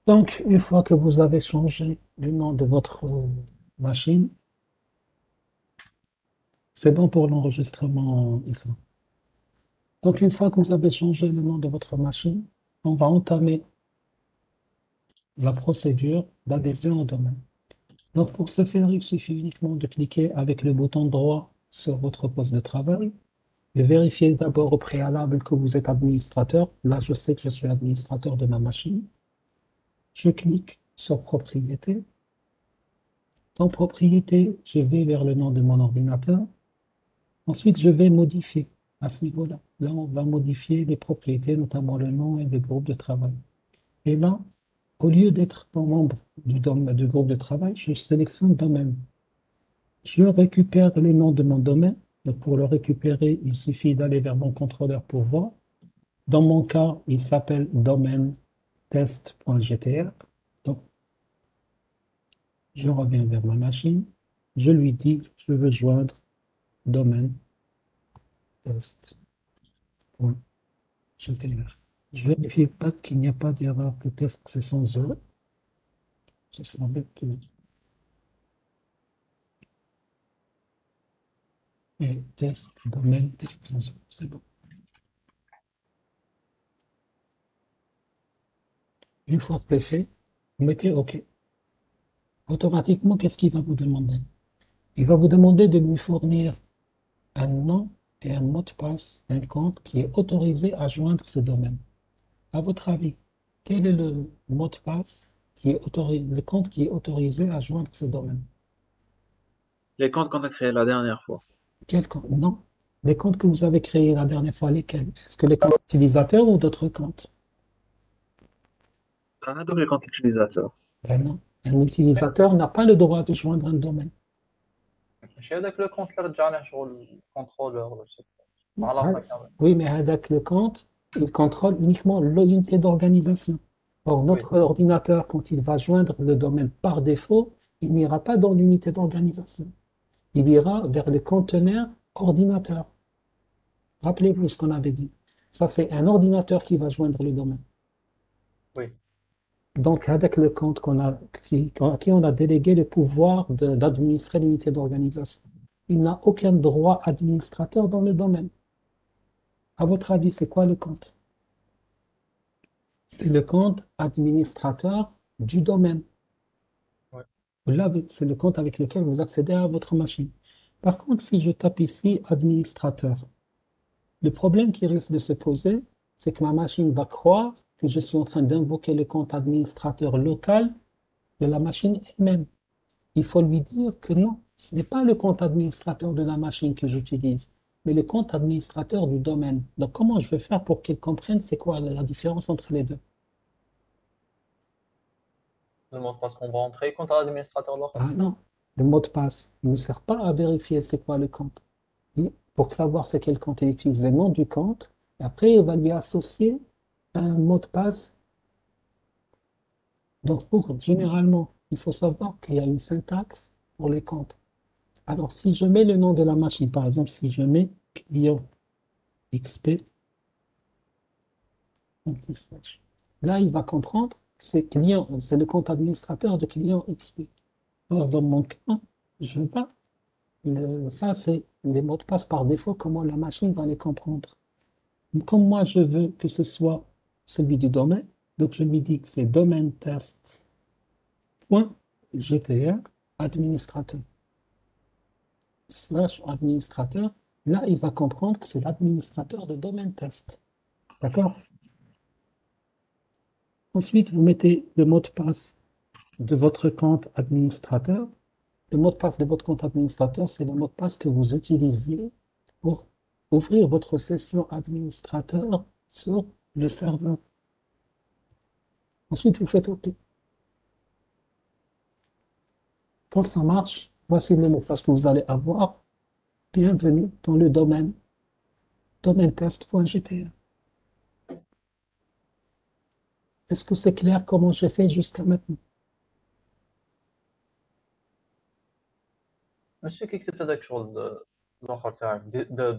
Donc, une fois que vous avez changé le nom de votre machine, c'est bon pour l'enregistrement ici. Donc, une fois que vous avez changé le nom de votre machine, on va entamer la procédure d'adhésion au domaine. Donc, pour ce faire, il suffit uniquement de cliquer avec le bouton droit sur votre poste de travail et vérifier d'abord au préalable que vous êtes administrateur. Là, je sais que je suis administrateur de ma machine. Je clique sur Propriété. Dans Propriété, je vais vers le nom de mon ordinateur. Ensuite, je vais modifier à ce niveau-là. Là, on va modifier les propriétés, notamment le nom et le groupe de travail. Et là, au lieu d'être membre du groupe de travail, je sélectionne domaine. Je récupère le nom de mon domaine. Donc, pour le récupérer, il suffit d'aller vers mon contrôleur pour voir. Dans mon cas, il s'appelle domaine test.gtr. Donc, je reviens vers ma machine. Je lui dis, je veux joindre domaine test.gtr. Je vérifie pas qu'il n'y a pas d'erreur. Peut-être que c'est sans E. Ça semble que et test, domaine, test sans E. C'est bon. Une fois que c'est fait, vous mettez OK. Automatiquement, qu'est-ce qu'il va vous demander? Il va vous demander de lui fournir un nom et un mot de passe d'un compte qui est autorisé à joindre ce domaine. À votre avis, quel est le mot de passe qui est autorisé, le compte qui est autorisé à joindre ce domaine? Les comptes qu'on a créés la dernière fois. Quel compte? Non. Les comptes que vous avez créés la dernière fois, lesquels? Est-ce que les comptes utilisateurs ou d'autres comptes? Ah, donc les comptes utilisateurs. Ben non. Un utilisateur n'a pas le droit de joindre un domaine. ماشي هذاك لو كونت اللي رجعناه شغل كونترولور ولا شي مع Ah, علاقة كامل. oui, mais avec le compte, il contrôle uniquement l'unité d'organisation. Or, Oui, notre ordinateur, quand il va joindre le domaine par défaut, il n'ira pas dans l'unité d'organisation. Il ira vers le conteneur ordinateur. Rappelez-vous ce qu'on avait dit. Ça, c'est un ordinateur qui va joindre le domaine. oui. Donc, avec le compte à qui on a délégué le pouvoir d'administrer l'unité d'organisation, il n'a aucun droit administrateur dans le domaine. À votre avis, c'est quoi le compte? C'est le compte administrateur du domaine. Oui. Là, c'est le compte avec lequel vous accédez à votre machine. Par contre, si je tape ici administrateur, le problème qui risque de se poser, c'est que ma machine va croire que je suis en train d'invoquer le compte administrateur local de la machine elle-même. Il faut lui dire que non, ce n'est pas le compte administrateur de la machine que j'utilise, mais le compte administrateur du domaine. Donc, comment je vais faire pour qu'elle comprenne c'est quoi la différence entre les deux? Le mot de passe qu'on va entrer contre l'administrateur local. Ah non, le mot de passe ne sert pas à vérifier c'est quoi le compte. Pour savoir c'est quel compte il utilise le nom du compte, et après il va lui associer un mot de passe. Donc généralement, il faut savoir qu'il y a une syntaxe pour les comptes. Alors si je mets le nom de la machine, par exemple, si je mets client XP, là il va comprendre que c'est client, c'est le compte administrateur de client XP. Or dans mon cas, je ne veux pas. Ça, c'est les mots de passe par défaut, comment la machine va les comprendre. Comme moi, je veux que ce soit celui du domaine, donc je lui dis que c'est domaine test.gtr administrateur slash administrateur. Là, il va comprendre que c'est l'administrateur de domaine test. D'accord? Ensuite, vous mettez le mot de passe de votre compte administrateur. Le mot de passe de votre compte administrateur, c'est le mot de passe que vous utilisez pour ouvrir votre session administrateur sur le serveur. Ensuite, vous faites OK. Quand ça marche, voici le message que vous allez avoir. Bienvenue dans le domaine, domaine test.gtr. Est-ce que c'est clair comment j'ai fait jusqu'à maintenant? ماشي كي كتبت هذاك شغل الاخر تاعك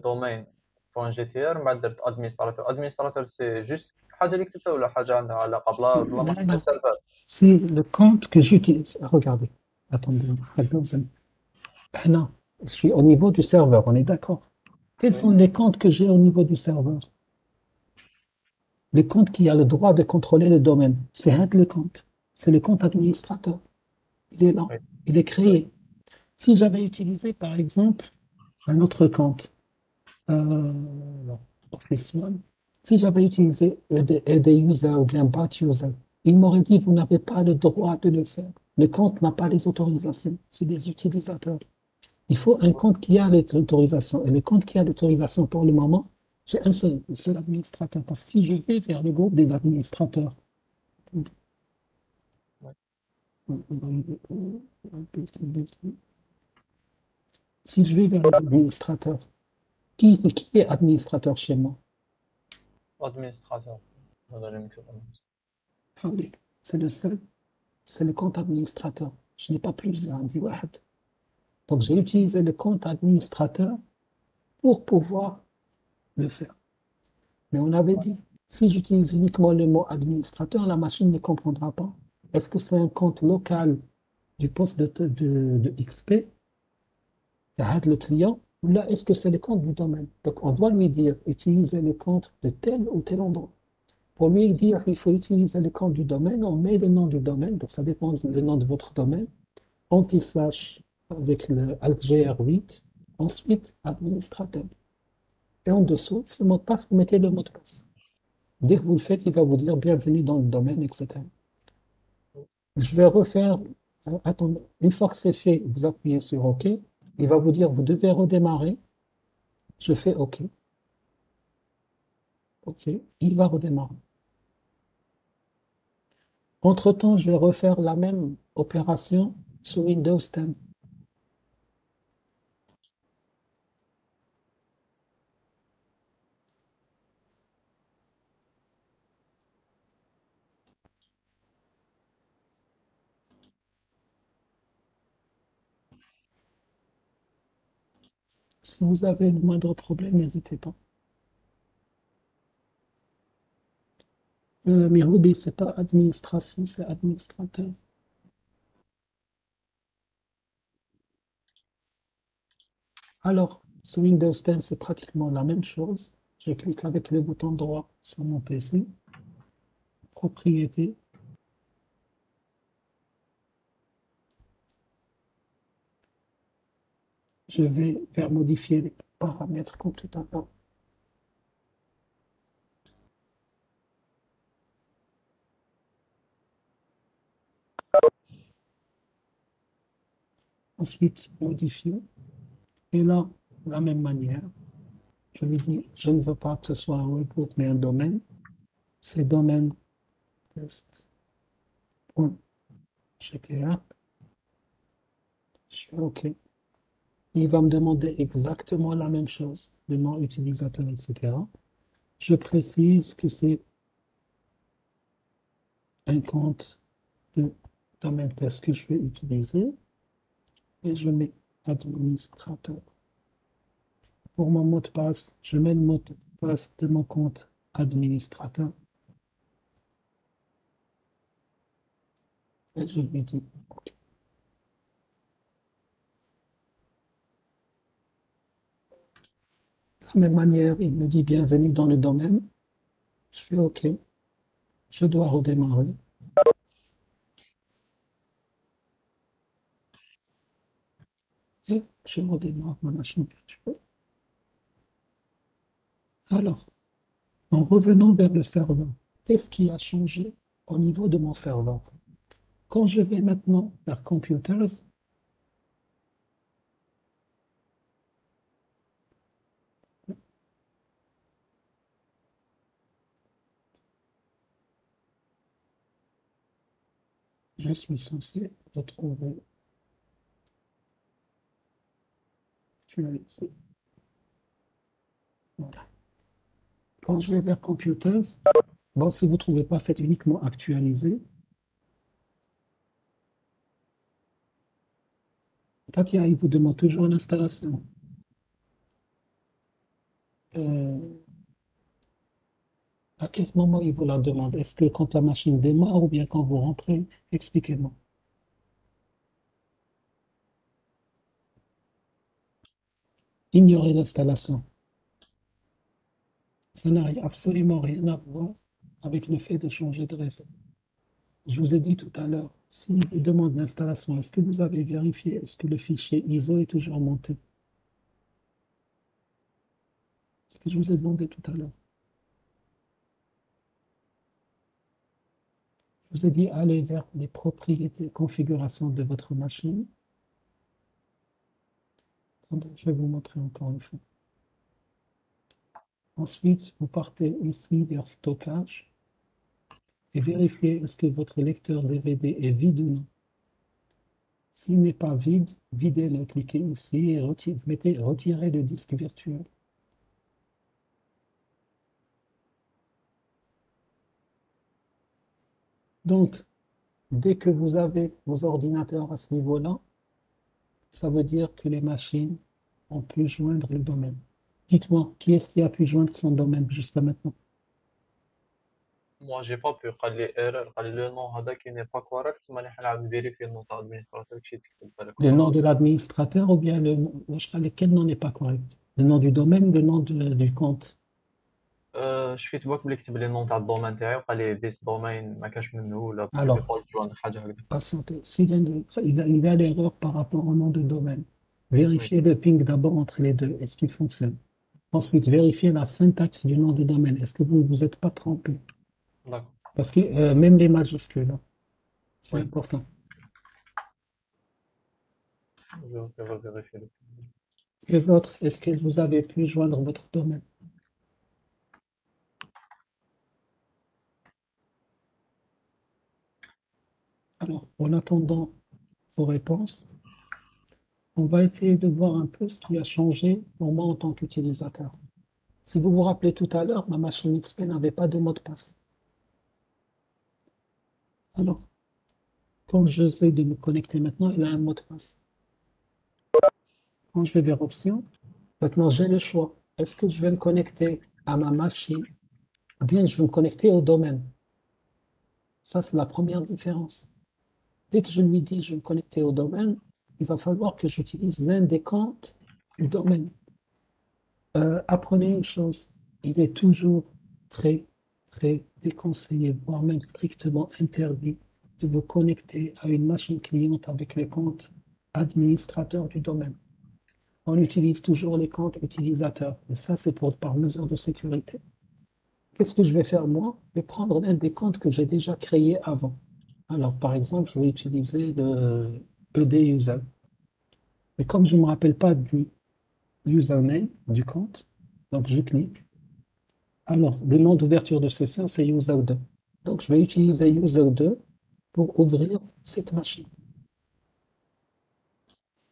دومين بوان جي تي ار مع درت ادمنستراتور سي جوست الحاجه اللي كتبتها ولا حاجه عندها علاقه بلا لا، ماركه لا. السيرفر؟ C'est le compte que j'utilise. Regardez. Attendez. Je suis au niveau du serveur, on est d'accord. Quels Oui. sont les comptes que j'ai au niveau du serveur? Le compte qui a le droit de contrôler le domaine. C'est un le compte. C'est le compte administrateur. Il est là. Oui. Il est créé. Si j'avais utilisé, par exemple, un autre compte, non, Office One, si j'avais utilisé ED User ou bien Bat User, il m'aurait dit, vous n'avez pas le droit de le faire. Le compte n'a pas les autorisations. C'est des utilisateurs. Il faut un compte qui a l'autorisation. Et le compte qui a l'autorisation pour le moment, j'ai un seul administrateur. Parce que si je vais vers le groupe des administrateurs, si je vais vers les administrateurs, qui est administrateur chez moi? administrateur هذا اللي مكتوب عنه. Ah oui, c'est le seul, c'est le compte administrateur. Je n'ai pas plusieurs, on dit واحد. Donc j'ai utilisé le compte administrateur pour pouvoir le faire. Mais on avait dit, si j'utilise uniquement le mot administrateur, la machine ne comprendra pas. Est-ce que c'est un compte local du poste de XP, le client, ou là, est-ce que c'est le compte du domaine? Donc on doit lui dire, utilisez le compte de tel ou tel endroit. Pour lui dire qu'il faut utiliser le compte du domaine, on met le nom du domaine, donc ça dépend du nom de votre domaine, anti-slash avec le AltGR8, ensuite administrateur. Et en dessous, le mot de passe, vous mettez le mot de passe. Dès que vous le faites, il va vous dire bienvenue dans le domaine, etc. Je vais refaire, attendez, une fois que c'est fait, vous appuyez sur OK, il va vous dire vous devez redémarrer. Je fais OK. OK, il va redémarrer. Entre-temps, je vais refaire la même opération sur Windows 10. Si vous avez le moindre problème, n'hésitez pas. Miroubi, c'est pas administration, c'est administrateur. Alors, sur Windows 10, c'est pratiquement la même chose. Je clique avec le bouton droit sur mon PC. Propriété. Je vais faire modifier les paramètres comme tout à l'heure. Ensuite, modifier. Et là, de la même manière, je lui dis, je ne veux pas que ce soit un webhook, mais un domaine. C'est domaine test.gta. Je fais OK. Il va me demander exactement la même chose, le nom utilisateur, etc. Je précise que c'est un compte de domaine test que je vais utiliser et je mets administrateur. Pour mon mot de passe, je mets le mot de passe de mon compte administrateur et je lui dis OK. De la même manière, il me dit bienvenue dans le domaine. Je fais OK. Je dois redémarrer. Et je redémarre ma machine virtuelle. Alors, en revenant vers le serveur, qu'est-ce qui a changé au niveau de mon serveur? Quand je vais maintenant vers Computers, je suis censé retrouver actualiser. Voilà. Quand je vais vers Computers, bon, si vous ne trouvez pas, faites uniquement actualiser. Katia, il vous demande toujours l'installation. À quel moment il vous la demande? Est-ce que quand la machine démarre ou bien quand vous rentrez? Expliquez-moi. Ignorez l'installation. Ça n'a absolument rien à voir avec le fait de changer de réseau. Je vous ai dit tout à l'heure, s'il vous demande l'installation, est-ce que vous avez vérifié, est-ce que le fichier ISO est toujours monté? C'est ce que je vous ai demandé tout à l'heure. Je vous ai dit, allez vers les propriétés, configuration de votre machine. Attendez, je vais vous montrer encore une fois. Ensuite, vous partez ici vers stockage et vérifiez est-ce que votre lecteur DVD est vide ou non. S'il n'est pas vide, videz-le, cliquez ici et retirez le disque virtuel. Donc, dès que vous avez vos ordinateurs à ce niveau-là, ça veut dire que les machines ont pu joindre le domaine. Dites-moi, qui est-ce qui a pu joindre son domaine jusqu'à maintenant? Moi, j'ai pas pu. قال لي ايرور، قال لي لو نون هذا كي ني با كوريكت، ماني حنعاود نفيريفي النون تاع الادمينستراتور كشي تكتب بالك Le nom ونعاود. de l'administrateur ou bien lequel nom n'est pas correct? Le nom du domaine ou le nom du compte? شفيت باك بلي كتب لي النون تاع الدومين تاعي وقال لي ذيس دومين ما كاش منه ولا tu peux Alors, pas le joindre حاجه هكذا. patientez. Il a l'erreur par rapport au nom de domaine. Oui, Vérifiez le ping d'abord entre les deux. Est-ce qu'il fonctionne? Ensuite, vérifiez la syntaxe du nom de domaine. Est-ce que vous ne vous êtes pas trompé? d'accord. Parce que même les majuscules, hein, c'est Oui, important. je vais vérifier le. Les autres, est-ce que vous avez pu joindre votre domaine? Alors, en attendant vos réponses, on va essayer de voir un peu ce qui a changé pour moi en tant qu'utilisateur. Si vous vous rappelez tout à l'heure, ma machine XP n'avait pas de mot de passe. Alors, quand j'essaie de me connecter maintenant, il a un mot de passe. Quand je vais vers Options, maintenant j'ai le choix. Est-ce que je vais me connecter à ma machine ou bien je vais me connecter au domaine? Ça, c'est la première différence. Dès que je lui dis je vais me connecter au domaine, il va falloir que j'utilise l'un des comptes du domaine. Apprenez une chose, il est toujours très, très déconseillé, voire même strictement interdit de vous connecter à une machine cliente avec les comptes administrateurs du domaine. On utilise toujours les comptes utilisateurs. Et ça, c'est par mesure de sécurité. Qu'est-ce que je vais faire moi? Je vais prendre l'un des comptes que j'ai déjà créés avant. Alors, par exemple, je vais utiliser le ED user. Mais comme je ne me rappelle pas du username du compte, donc je clique. Alors, le nom d'ouverture de session, c'est user2. Donc, je vais utiliser user2 pour ouvrir cette machine.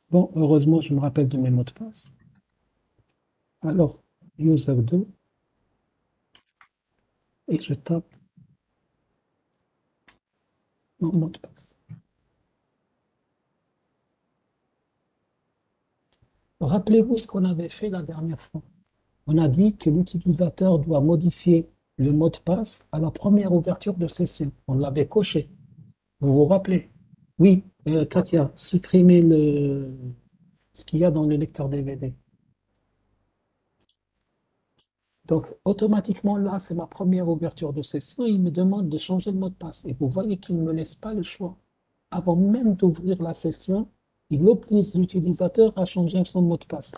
Bon, heureusement, je me rappelle de mes mots de passe. Alors, user2, et je tape mon mot de passe. Rappelez-vous ce qu'on avait fait la dernière fois. On a dit que l'utilisateur doit modifier le mot de passe à la première ouverture de session. On l'avait coché. Vous vous rappelez? Oui, Ouais. Katia, supprimez ce qu'il y a dans le lecteur DVD. Donc, automatiquement, là, c'est ma première ouverture de session. Il me demande de changer le mot de passe. Et vous voyez qu'il ne me laisse pas le choix. Avant même d'ouvrir la session, il oblige l'utilisateur à changer son mot de passe.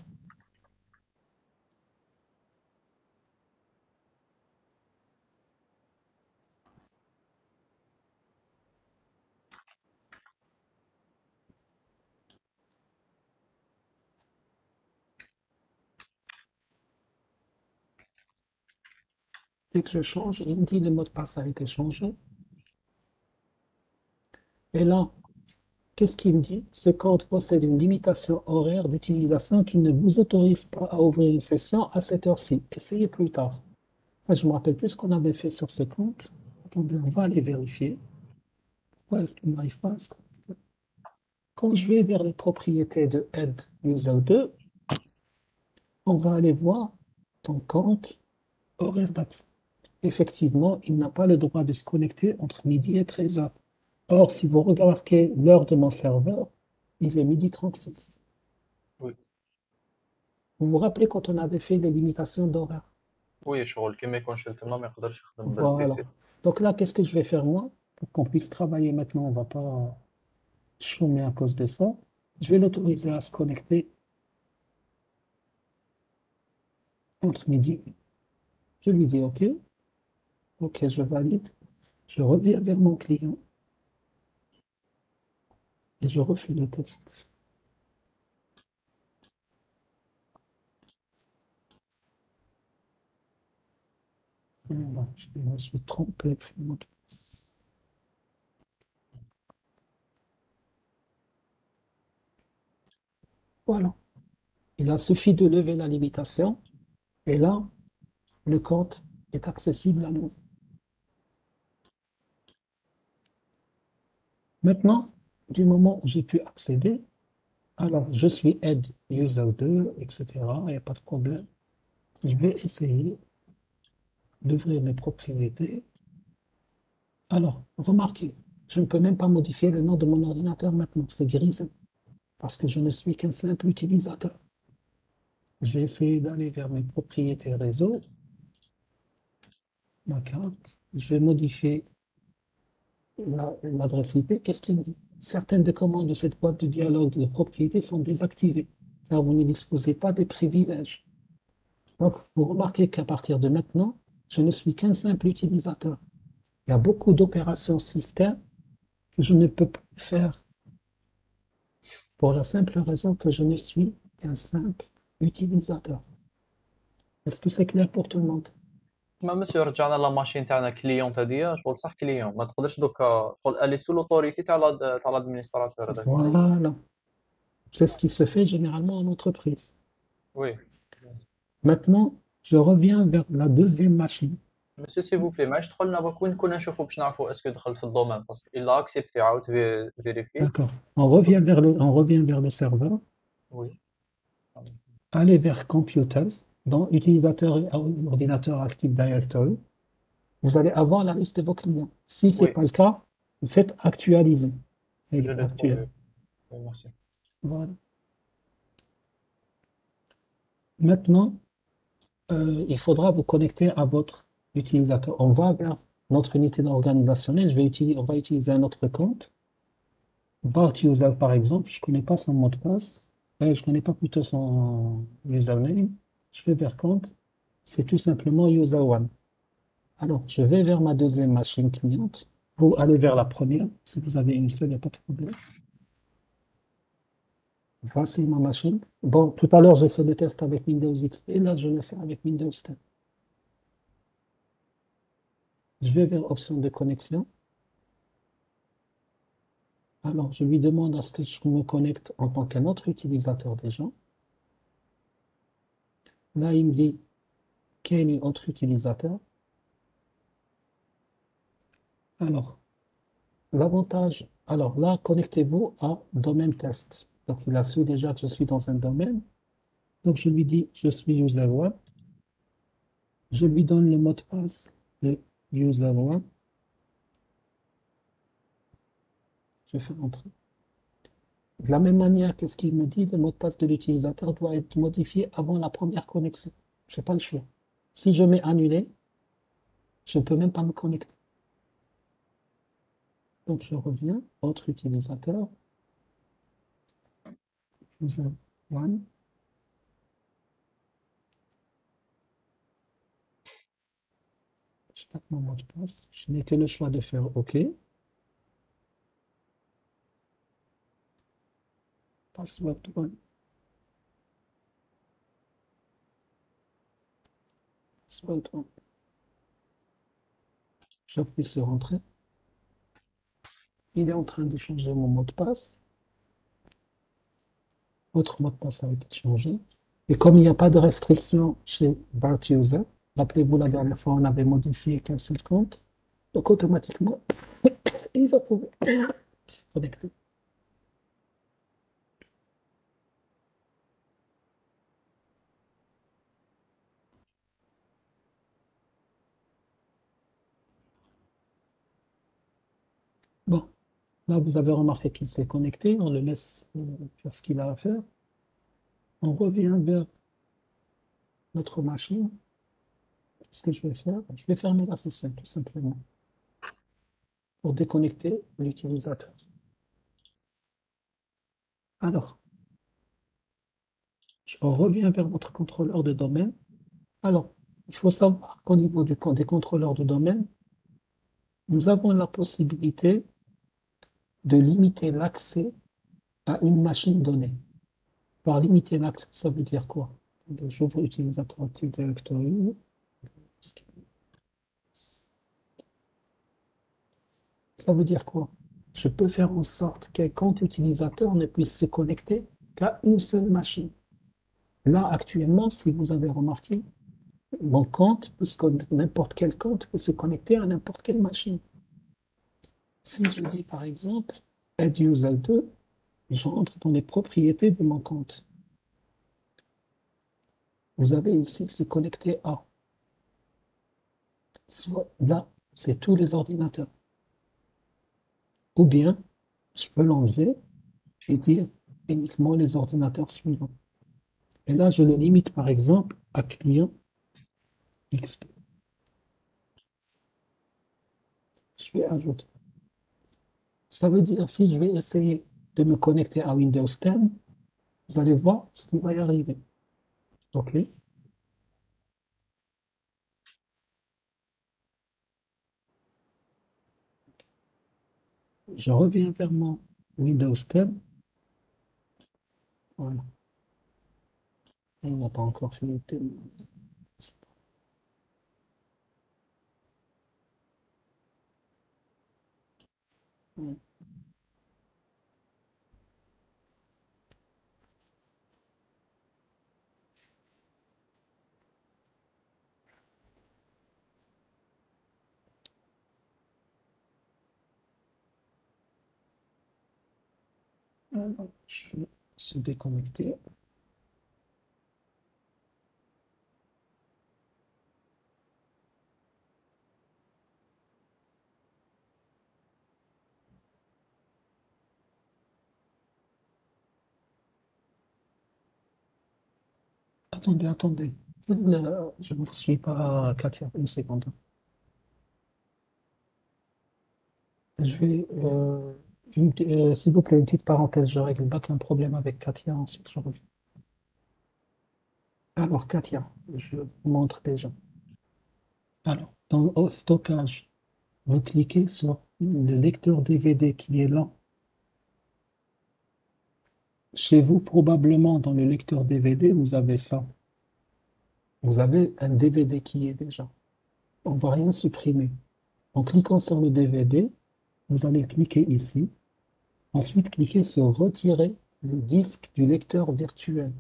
Dès que je change, il me dit le mot de passe a été changé. Et là, qu'est-ce qu'il me dit? Ce compte possède une limitation horaire d'utilisation qui ne vous autorise pas à ouvrir une session à cette heure-ci. Essayez plus tard. Moi, je me rappelle plus ce qu'on avait fait sur ce compte. Attendez, on va aller vérifier. Pourquoi est-ce qu'il n'arrive pas à ce compte? Quand je vais vers les propriétés de Add User 2, on va aller voir ton compte horaire d'accès. effectivement, il n'a pas le droit de se connecter entre midi et 13h. Or, si vous remarquez l'heure de mon serveur, il est midi 36. Oui. Vous vous rappelez quand on avait fait les limitations d'horaire? Oui, شغل كيما يكون شي تما ما يقدرش يخدم Voilà. بالبيسي. Donc là, qu'est-ce que je vais faire moi? Pour qu'on puisse travailler maintenant, on ne va pas chômer à cause de ça. Je vais l'autoriser à se connecter entre midi. Je lui dis OK. OK, je valide. Je reviens vers mon client et je refais le test. Voilà, je me suis trompé. Voilà. Il a suffi de lever la limitation et là, le compte est accessible à nous. Maintenant, du moment où j'ai pu accéder, alors je suis aide user 2, etc. Il n'y a pas de problème. Je vais essayer d'ouvrir mes propriétés. Alors, remarquez, je ne peux même pas modifier le nom de mon ordinateur maintenant. C'est grisé parce que je ne suis qu'un simple utilisateur. Je vais essayer d'aller vers mes propriétés réseau, ma carte. Je vais modifier l'adresse IP. Qu'est-ce qu'il me dit? Certaines des commandes de cette boîte de dialogue de propriété sont désactivées car vous ne disposez pas des privilèges. Donc, vous remarquez qu'à partir de maintenant, je ne suis qu'un simple utilisateur. Il y a beaucoup d'opérations système que je ne peux plus faire pour la simple raison que je ne suis qu'un simple utilisateur. Est-ce que c'est clair pour tout le monde? ما مسيو رجعنا لا ماشين تاعنا كليون هذيا شغل صح كليون ما تقدرش دوكا شغل الي سو لوتوريتي تاع لادمينستراتور هذاك. Voilà. C'est ce qui se fait généralement en entreprise. وي. Maintenant, je reviens vers la deuxième machine. مسيو سي فو بلي معليش تدخل لنا برك وين كنا نشوفوا باش نعرفوا اسكو دخل في الدومين باسكو الا اكسبتي عاود فيريفي. D'accord. On revient vers le serveur. وي. Allez vers Computers, dans Utilisateur et ordinateur Active Directory. Vous allez avoir la liste de vos clients. Si ce n'est وي pas le cas, vous faites actualiser. Et جو لي actuel. تروفي. وي ميرسي. Voilà. Maintenant, il faudra vous connecter à votre utilisateur. On va vers notre unité organisationnelle. On va utiliser un autre compte. Bart User, par exemple, je ne connais pas son mot de passe. Je ne connais pas plutôt son username. Je vais vers compte. C'est tout simplement user one. Alors, je vais vers ma deuxième machine cliente. Vous allez vers la première. Si vous avez une seule, il n'y a pas de problème. Voici ma machine. Bon, tout à l'heure, j'ai fait le test avec Windows XP. Là, je le fais avec Windows 10. Je vais vers option de connexion. Alors, je lui demande à ce que je me connecte en tant qu'un autre utilisateur déjà. Là, il me dit quel autre utilisateur. Alors, l'avantage, alors là, connectez-vous à domaine test. Donc, il a su déjà que je suis dans un domaine. Donc, je lui dis, je suis user one. Je lui donne le mot de passe de user one. Je fais entrer. De la même manière, qu'est-ce qu'il me dit? Le mot de passe de l'utilisateur doit être modifié avant la première connexion. Je n'ai pas le choix. Si je mets annuler, je ne peux même pas me connecter. Donc, je reviens, autre utilisateur, user one. Je tape mon mot de passe. Je n'ai que le choix de faire OK. Password one. Password one. J'appuie sur Entrée. Il est en train de changer mon mot de passe. Votre mot de passe a été changé. Et comme il n'y a pas de restriction chez Bart User, rappelez-vous la dernière fois, on avait modifié qu'un seul compte. Donc automatiquement, il va pouvoir se connecter. Là, vous avez remarqué qu'il s'est connecté. On le laisse faire ce qu'il a à faire. On revient vers notre machine. Ce que je vais faire, je vais fermer la session tout simplement pour déconnecter l'utilisateur. Alors, on revient vers notre contrôleur de domaine. Alors, il faut savoir qu'au niveau des contrôleurs de domaine, nous avons la possibilité de limiter l'accès à une machine donnée. Par limiter l'accès, ça veut dire quoi? J'ouvre utilisateur Active Directory. Ça veut dire quoi? Je peux faire en sorte qu'un compte utilisateur ne puisse se connecter qu'à une seule machine. Là, actuellement, si vous avez remarqué, mon compte, puisque n'importe quel compte peut se connecter à n'importe quelle machine. Si je dis par exemple, add user 2, j'entre dans les propriétés de mon compte. Vous avez ici, c'est connecté à. Soit là, c'est tous les ordinateurs. Ou bien, je peux l'enlever et dire uniquement les ordinateurs suivants. Et là, je le limite par exemple à client XP. Je vais ajouter. Ça veut dire si je vais essayer de me connecter à Windows 10, vous allez voir ce qui va y arriver. OK. Je reviens vers mon Windows 10. Voilà. Et on n'a pas encore fini. Je vais se déconnecter. Attendez, attendez. Je ne vous suis pas, Katia, une seconde. Je vais, s'il vous plaît, une petite parenthèse. Je règle back un problème avec Katia, ensuite je reviens. Alors, Katia, je vous montre déjà. Alors, dans au stockage, vous cliquez sur le lecteur DVD qui est là. Chez vous, probablement, dans le lecteur DVD, vous avez ça. Vous avez un DVD qui est déjà. On ne va rien supprimer. En cliquant sur le DVD, vous allez cliquer ici. Ensuite, cliquez sur retirer le disque du lecteur virtuel.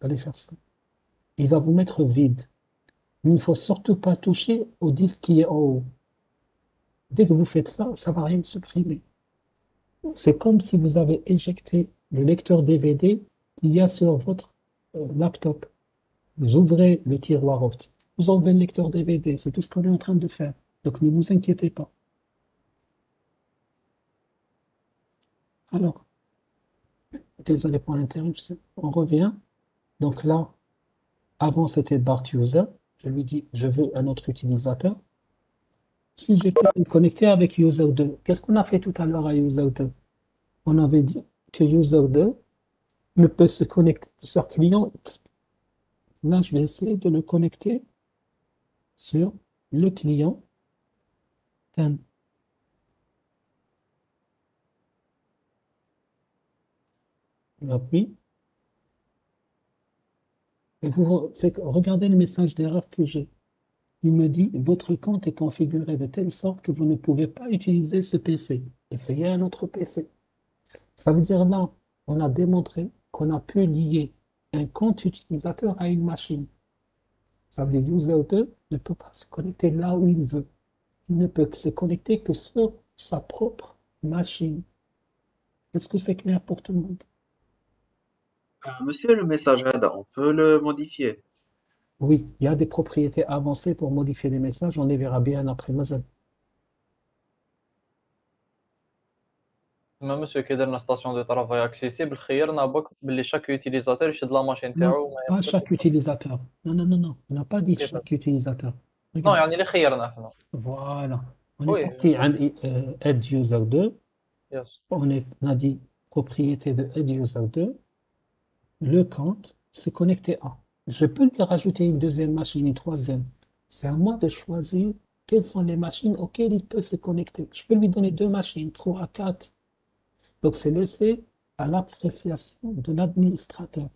Vous allez faire ça. Il va vous mettre vide. Il ne faut surtout pas toucher au disque qui est en haut. Dès que vous faites ça, ça ne va rien supprimer. C'est comme si vous avez éjecté le lecteur DVD qu'il y a sur votre laptop. Vous ouvrez le tiroir optique, vous enlevez le lecteur DVD, c'est tout ce qu'on est en train de faire. Donc ne vous inquiétez pas. Alors, désolé pour l'interruption, on revient. Donc là, avant c'était Bart User, je lui dis je veux un autre utilisateur. Si j'essaie de me connecter avec User 2, qu'est-ce qu'on a fait tout à l'heure à User 2? On avait dit que User 2 ne peut se connecter sur client X. Là, je vais essayer de le connecter sur le client 10. J'appuie. Et regardez le message d'erreur que j'ai. Il me dit, votre compte est configuré de telle sorte que vous ne pouvez pas utiliser ce PC. Essayez un autre PC. Ça veut dire là, on a démontré qu'on a pu lier un compte utilisateur à une machine. Ça veut dire user 2 ne peut pas se connecter là où il veut. Il ne peut se connecter que sur sa propre machine. Est-ce que c'est clair pour tout le monde? Monsieur, le message ADA, on peut le modifier. Oui, il y a des propriétés avancées pour modifier les messages. On les verra bien après Mazel. Même monsieur qui درنا station de travail accessible خيرنا برك باللي chaque utilisateur يشد لا ماشين Non, تاعو وما pas يقدرش chaque utilisateur. Non, non, non, non. On n'a pas dit كيفاش chaque utilisateur. نو Regarde, يعني اللي خيرنا احنا voilà. On est وي parti à End User 2. يس On a dit propriété de End User 2. Le compte s'est connecté à. Je peux lui rajouter une deuxième machine, une troisième. C'est à moi de choisir quelles sont les machines auxquelles il peut se connecter. Je peux lui donner deux machines, trois, quatre. Donc, c'est laissé à l'appréciation de l'administrateur.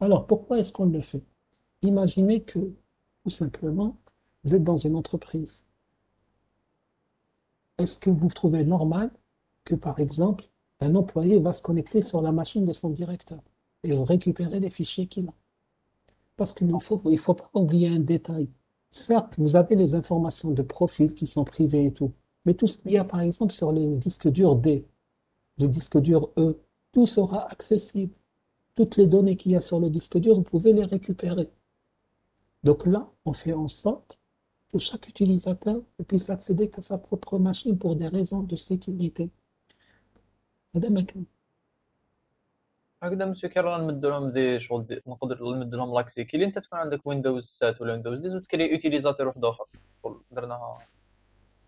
Alors, pourquoi est-ce qu'on le fait? Imaginez que, tout simplement, vous êtes dans une entreprise. Est-ce que vous trouvez normal que, par exemple, un employé va se connecter sur la machine de son directeur et récupérer les fichiers qu'il a? Parce il faut pas oublier un détail. Certes, vous avez les informations de profil qui sont privées et tout, mais tout ce qu'il y a, par exemple, sur le disque dur D, le disque dur E, tout sera accessible. Toutes les données qu'il y a sur le disque dur, vous pouvez les récupérer. Donc là, on fait en sorte que chaque utilisateur puisse accéder qu'à sa propre machine pour des raisons de sécurité. Madame Akram. هكذا مسيو كي رانا نمد لهم دي شغل نقدر نمد لهم لاكسي كي اللي انت تكون عندك ويندوز 7 ولا ويندوز 10 وتكري يوتيليزاتور واحد اخر شغل درناها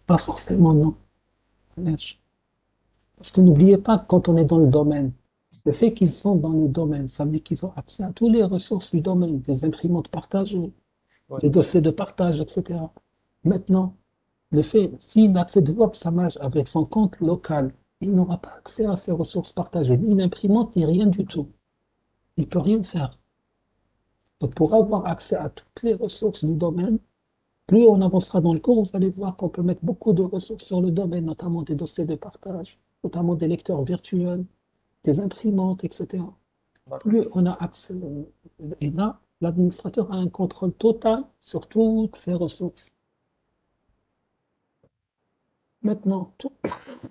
Pas forcément, non. Parce que n'oubliez pas, quand on est dans le domaine, le fait qu'ils sont dans le domaine, ça veut dire qu'ils ont accès à toutes les ressources du domaine, des imprimantes partagées, وي les dossiers de partage, etc. Maintenant, le fait, s'il accède au Samaj avec son compte local, il n'aura pas accès à ces ressources partagées, ni l'imprimante, ni rien du tout. Il ne peut rien faire. Donc, pour avoir accès à toutes les ressources du domaine, plus on avancera dans le cours, vous allez voir qu'on peut mettre beaucoup de ressources sur le domaine, notamment des dossiers de partage, notamment des lecteurs virtuels, des imprimantes, etc. Plus on a accès, et là, l'administrateur a un contrôle total sur toutes ces ressources. Maintenant,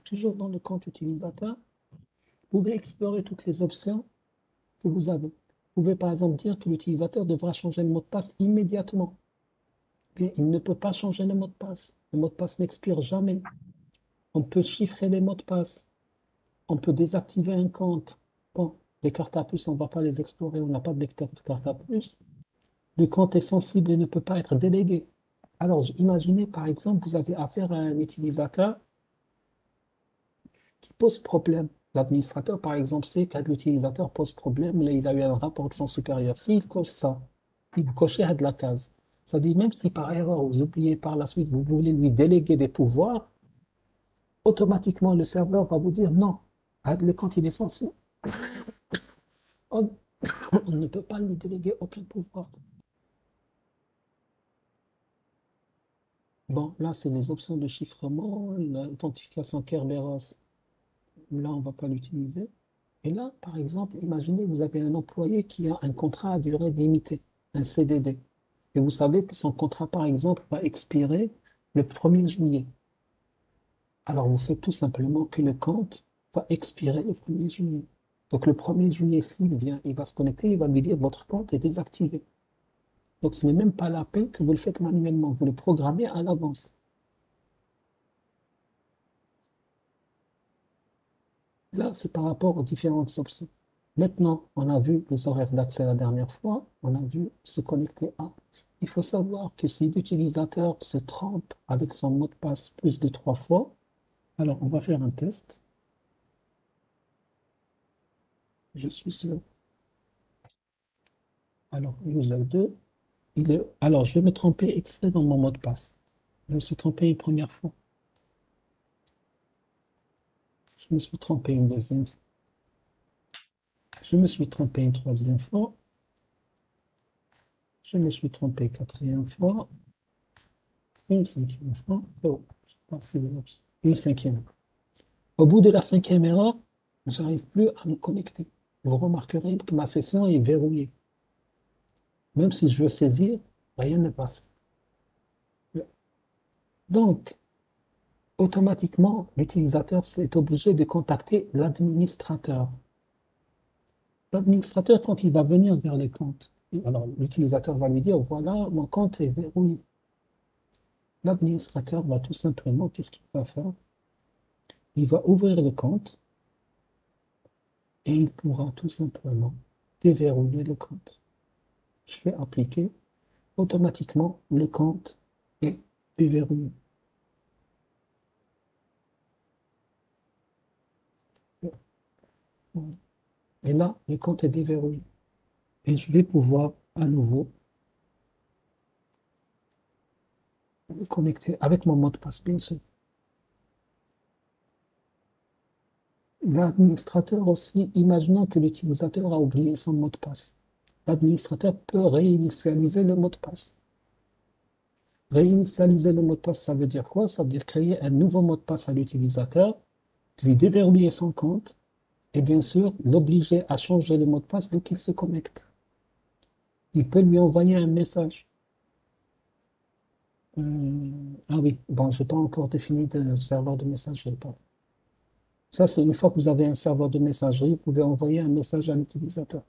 toujours dans le compte utilisateur, vous pouvez explorer toutes les options que vous avez. Vous pouvez par exemple dire que l'utilisateur devra changer le mot de passe immédiatement. Bien, il ne peut pas changer le mot de passe. Le mot de passe n'expire jamais. On peut chiffrer les mots de passe. On peut désactiver un compte. Bon, les cartes à puce, on ne va pas les explorer. On n'a pas de lecteur de cartes à puce. Le compte est sensible et ne peut pas être délégué. Alors, imaginez par exemple, vous avez affaire à un utilisateur qui pose problème. L'administrateur, par exemple, sait que l'utilisateur pose problème, là, il a eu un rapport de son supérieur. S'il coche ça, il vous cochez à de la case. Ça dit, même si par erreur, vous oubliez par la suite, vous voulez lui déléguer des pouvoirs, automatiquement, le serveur va vous dire non, le compte, il est sensible. On ne peut pas lui déléguer aucun pouvoir. Bon, là, c'est les options de chiffrement, l'authentification Kerberos. Là, on ne va pas l'utiliser. Et là, par exemple, imaginez, vous avez un employé qui a un contrat à durée limitée, un CDD. Et vous savez que son contrat, par exemple, va expirer le 1er juillet. Alors, vous faites tout simplement que le compte va expirer le 1er juillet. Donc, le 1er juillet, s'il vient, il va se connecter, il va lui dire votre compte est désactivé. Donc, ce n'est même pas la peine que vous le faites manuellement, vous le programmez à l'avance. Là, c'est par rapport aux différentes options. Maintenant, on a vu les horaires d'accès la dernière fois, on a vu se connecter à. Il faut savoir que si l'utilisateur se trompe avec son mot de passe plus de 3 fois, alors on va faire un test. Je suis sûr. Alors, user 2, alors je vais me tromper exprès dans mon mot de passe. Je me suis trompé une première fois. Je me suis trompé une deuxième fois. Je me suis trompé une troisième fois. Je me suis trompé quatrième fois. Une cinquième fois. Oh, une cinquième. Au bout de la cinquième erreur, je n'arrive plus à me connecter. Vous remarquerez que ma session est verrouillée. Même si je veux saisir, rien ne passe. Donc, automatiquement, l'utilisateur est obligé de contacter l'administrateur. L'administrateur, quand il va venir vers les comptes, alors l'utilisateur va lui dire, voilà, mon compte est verrouillé. L'administrateur va tout simplement, qu'est-ce qu'il va faire? Il va ouvrir le compte et il pourra tout simplement déverrouiller le compte. Je fais appliquer, automatiquement le compte est déverrouillé. Et là, le compte est déverrouillé. Et je vais pouvoir à nouveau me connecter avec mon mot de passe, bien sûr. L'administrateur aussi, imaginons que l'utilisateur a oublié son mot de passe. L'administrateur peut réinitialiser le mot de passe. Réinitialiser le mot de passe, ça veut dire quoi? Ça veut dire créer un nouveau mot de passe à l'utilisateur, lui déverrouiller son compte et bien sûr l'obliger à changer le mot de passe dès qu'il se connecte. Il peut lui envoyer un message. Ah oui, bon, je n'ai pas encore défini de serveur de messagerie. Ça, c'est une fois que vous avez un serveur de messagerie, vous pouvez envoyer un message à l'utilisateur.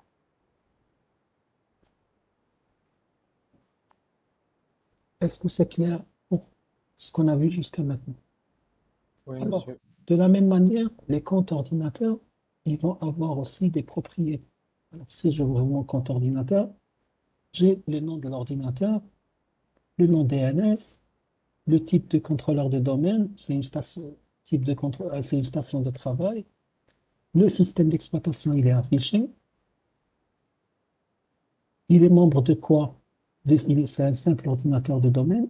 Est-ce que c'est clair pour ce qu'on a vu jusqu'à maintenant? Oui, Alors, monsieur. de la même manière, les comptes ordinateurs, ils vont avoir aussi des propriétés. Alors, si je ouvre mon compte ordinateur, j'ai le nom de l'ordinateur, le nom DNS, le type de contrôleur de domaine, c'est une station, type de contrôle, c'est une station de travail. Le système d'exploitation, il est affiché. Il est membre de quoi? C'est un simple ordinateur de domaine.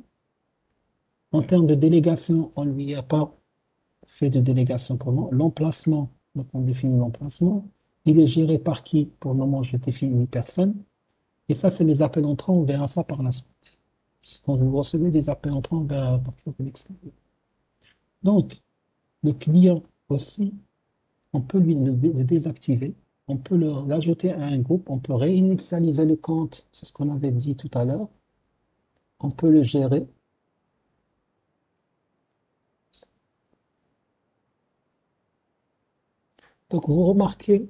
En termes de délégation, on ne lui a pas fait de délégation pour le moment. L'emplacement, donc on définit l'emplacement. Il est géré par qui? Pour le moment, je définis personne. Et ça, c'est les appels entrants. On verra ça par la suite. Quand vous recevez des appels entrants, on verra à partir de l'extérieur. Donc, le client aussi, on peut le désactiver. On peut l'ajouter à un groupe. On peut réinitialiser le compte. C'est ce qu'on avait dit tout à l'heure. On peut le gérer. Donc, vous remarquez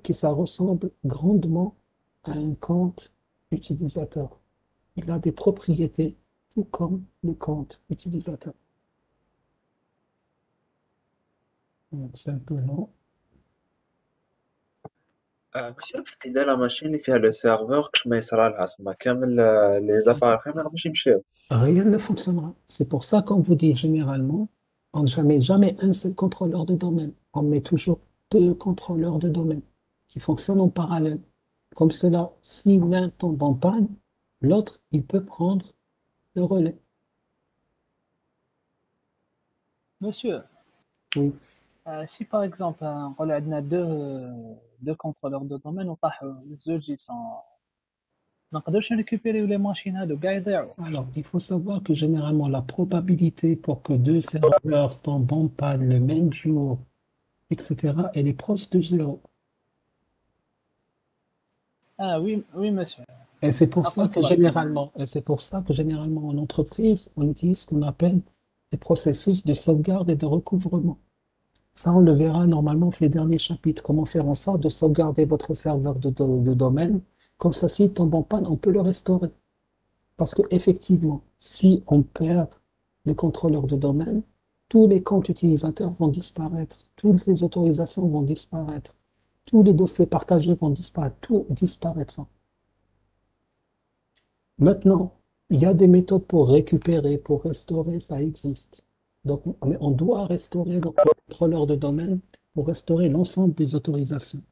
que ça ressemble grandement à un compte utilisateur. Il a des propriétés, tout comme le compte utilisateur. Donc, c'est un peu long. ماشي بصح لا ماشين اللي فيها لو سيرفور كش ما يصرى لها سما كامل لي زابار اخرين ما يمشيو. Rien ne fonctionnera. C'est pour ça qu'on vous dit généralement, on ne met jamais un seul contrôleur de domaine. On met toujours deux contrôleurs de domaine qui fonctionnent en parallèle. Comme cela, si l'un tombe en panne, l'autre, il peut prendre le relais. Monsieur, Oui. si par exemple on a deux contrôleurs de domaine وطاحوا الزوج يسون ما نقدرش نريكوبيريو لي ماشين هادو كاع يضيعوا. Alors, il faut savoir que généralement, la probabilité pour que deux serveurs tombent en panne le même jour, etc., elle est proche de zéro. اه وي مسيو. Et c'est pour ça عقلت que الله يكون. généralement en entreprise, on utilise ce qu'on appelle les processus de sauvegarde et de recouvrement. Ça, on le verra normalement dans les derniers chapitres. Comment faire en sorte de sauvegarder votre serveur de domaine. Comme ça, s'il tombe en panne, on peut le restaurer. Parce que effectivement, si on perd les contrôleurs de domaine, tous les comptes utilisateurs vont disparaître, toutes les autorisations vont disparaître, tous les dossiers partagés vont disparaître, tout disparaîtra. Maintenant, il y a des méthodes pour récupérer, pour restaurer, ça existe. Donc, mais on doit restaurer le contrôleur de domaine pour restaurer l'ensemble des autorisations.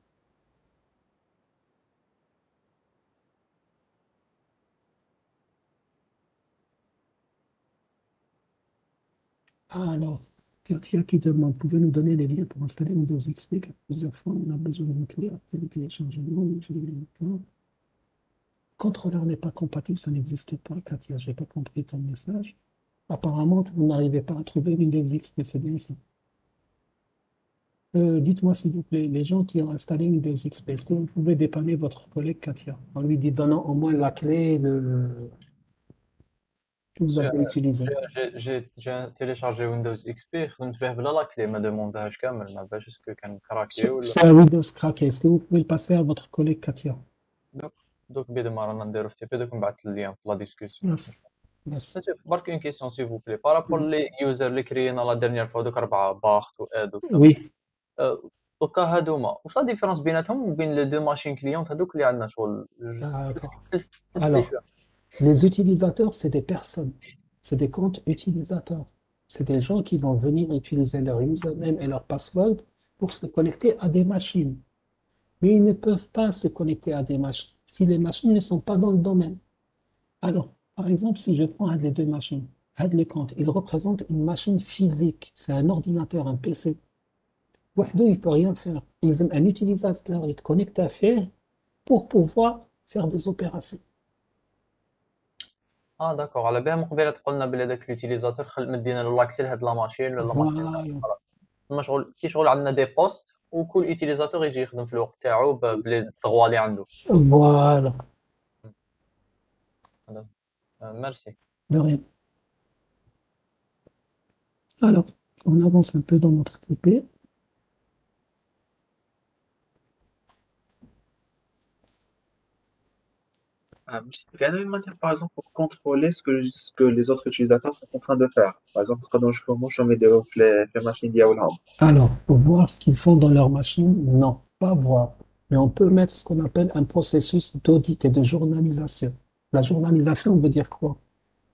Alors, Katia qui demande, pouvez nous donner les liens pour installer Windows XP, car plusieurs fois on a besoin d'une clé après le téléchargement. Je l'ai mis maintenant. Contrôleur n'est pas compatible, ça n'existe pas, Katia, je n'ai pas compris ton message. Apparemment, vous n'arrivez pas à trouver Windows XP, c'est bien ça. Dites-moi s'il vous plaît, les gens qui ont installé Windows XP, est-ce que vous pouvez dépanner votre collègue Katia en lui donnant au moins la clé que vous J'ai avez utilisée? j'ai téléchargé Windows XP خدمت به بلا لا كلي ما دوموندهاش كامل ما باش اسكو كان كراكي ولا. C'est un Windows craqué. Est-ce que vous pouvez le passer à votre collègue Katia? دوك بيد ما رانا نديرو في تي بي دوك نبعث اللين في لا ديسكسيون. Merci. Merci. برك اون كيسيون سي فو بلي بارابور لي يوزر اللي كريينا لا ديرنيير فوا دوك 4 باخت و اد و Oui. دوكا هادوما واش لا ديفيرونس بيناتهم وبين لي دو ماشين كليونت هادوك اللي عندنا شغل D'accord. تلف لي Alors, شويه. les utilisateurs, c'est des personnes. C'est des comptes utilisateurs. C'est des gens qui vont venir utiliser leur username et leur password pour se connecter à des machines. Mais ils ne peuvent pas se connecter à des machines si les machines ne sont pas dans le domaine. Alors, par exemple, si je prends un des deux machines, un des comptes, il représente une machine physique. C'est un ordinateur, un PC. Wahdo, il ne peut rien faire. Un utilisateur, il te connecte à faire pour pouvoir faire des opérations. داكوغ على بالها من قبيله تقولنا بلي داك لوتيليزاتور مدينا له لاكسي لهاد لا ماشين ولا لا ماشين Voilà. تما شغل كي شغل عندنا دي بوست وكل يوتيليزاتور يجي يخدم في الوقت تاعو بلي الدغوا اللي عنده. Voilà. ميرسي. De rien. Alors, on avance un peu dans notre TP. Il y a une manière, par exemple, pour contrôler ce que les autres utilisateurs sont en train de faire. Par exemple, quand je fais mon chemin de les machines diagonales. Alors, pour voir ce qu'ils font dans leur machine, non, pas voir. Mais on peut mettre ce qu'on appelle un processus d'audit et de journalisation. La journalisation veut dire quoi?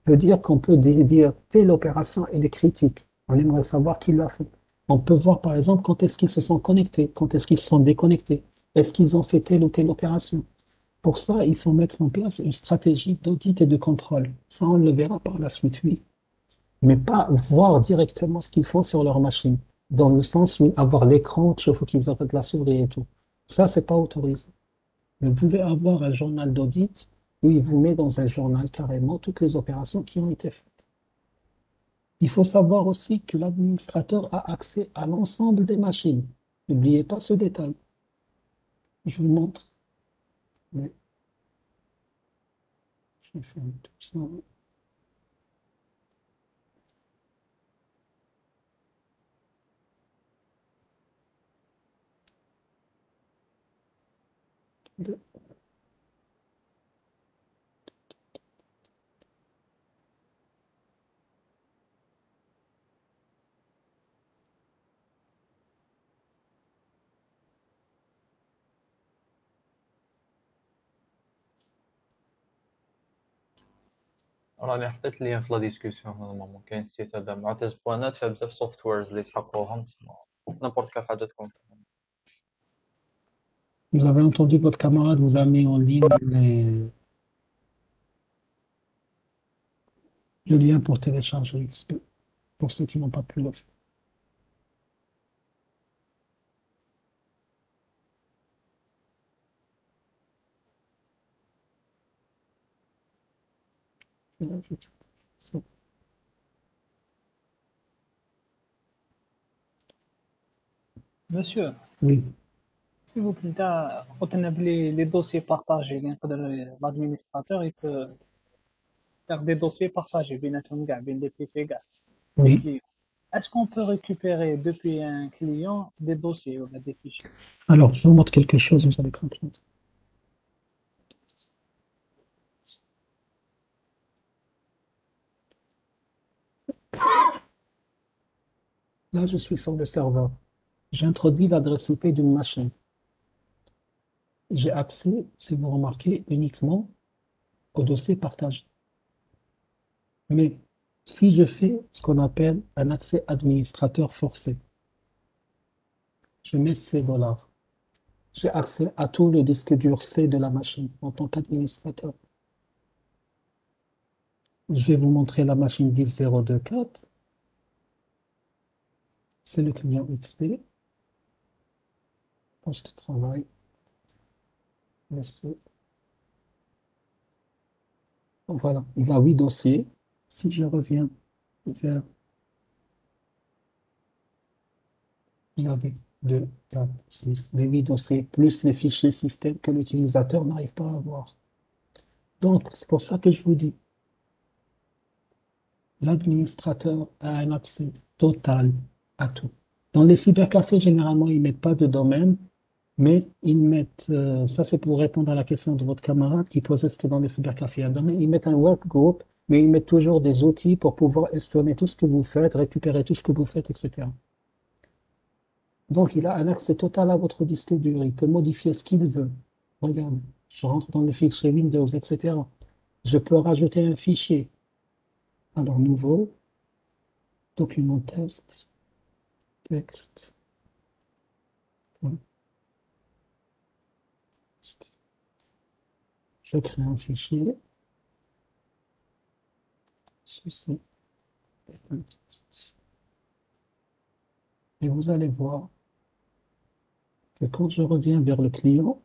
Veut dire qu'on peut dire telle opération, elle est critique. On aimerait savoir qui l'a fait. On peut voir, par exemple, quand est-ce qu'ils se sont connectés, quand est-ce qu'ils se sont déconnectés. Est-ce qu'ils ont fait telle ou telle opération? Pour ça, il faut mettre en place une stratégie d'audit et de contrôle. Ça, on le verra par la suite, oui. Mais pas voir directement ce qu'ils font sur leur machine. Dans le sens où avoir l'écran, il faut qu'ils arrêtent la souris et tout. Ça, c'est pas autorisé. Mais vous pouvez avoir un journal d'audit où il vous met dans un journal carrément toutes les opérations qui ont été faites. Il faut savoir aussi que l'administrateur a accès à l'ensemble des machines. N'oubliez pas ce détail. Je vous montre. Mais je vais faire tout ça. راني حطيت ليا في لا ديسكوسيون نورمالمون كاين السيت هذا معتز بوانات فيها بزاف سوفتويرز اللي يسحقوهم تسمى نيمبورت كال حاجه تكون. Vous avez entendu votre camarade vous a mis en ligne le lien pour télécharger XP, pour ceux qui n'ont pas pu le faire. Monsieur, Oui. s'il vous plaît, quand on a les dossiers partagés, l'administrateur, il peut faire des dossiers partagés, bien des PC. Oui. Est-ce qu'on peut récupérer depuis un client des dossiers ou des fichiers? Alors, je vous montre quelque chose, vous allez comprendre. Là, je suis sur le serveur. J'introduis l'adresse IP d'une machine. J'ai accès, si vous remarquez, uniquement au dossier partagé. Mais si je fais ce qu'on appelle un accès administrateur forcé, je mets $C. J'ai accès à tout le disque dur C de la machine en tant qu'administrateur. Je vais vous montrer la machine 10024. C'est le client XP. Poste de travail. Voilà, il a 8 dossiers. Si je reviens vers, vous avez 2, 4, 6, les 8 dossiers, plus les fichiers système que l'utilisateur n'arrive pas à voir. Donc, c'est pour ça que je vous dis, l'administrateur a un accès total à tout. Dans les cybercafés, généralement, ils ne mettent pas de domaine, mais ils mettent, ça c'est pour répondre à la question de votre camarade qui posait ce que dans les cybercafés, un domaine, ils mettent un workgroup, mais ils mettent toujours des outils pour pouvoir espionner tout ce que vous faites, récupérer tout ce que vous faites, etc. Donc, il a un accès total à votre disque dur. Il peut modifier ce qu'il veut. Regarde, je rentre dans le fichier Windows, etc. Je peux rajouter un fichier. Alors, nouveau, document test, texte. Je crée un fichier. Ceci est un test. Et vous allez voir que quand je reviens vers le client,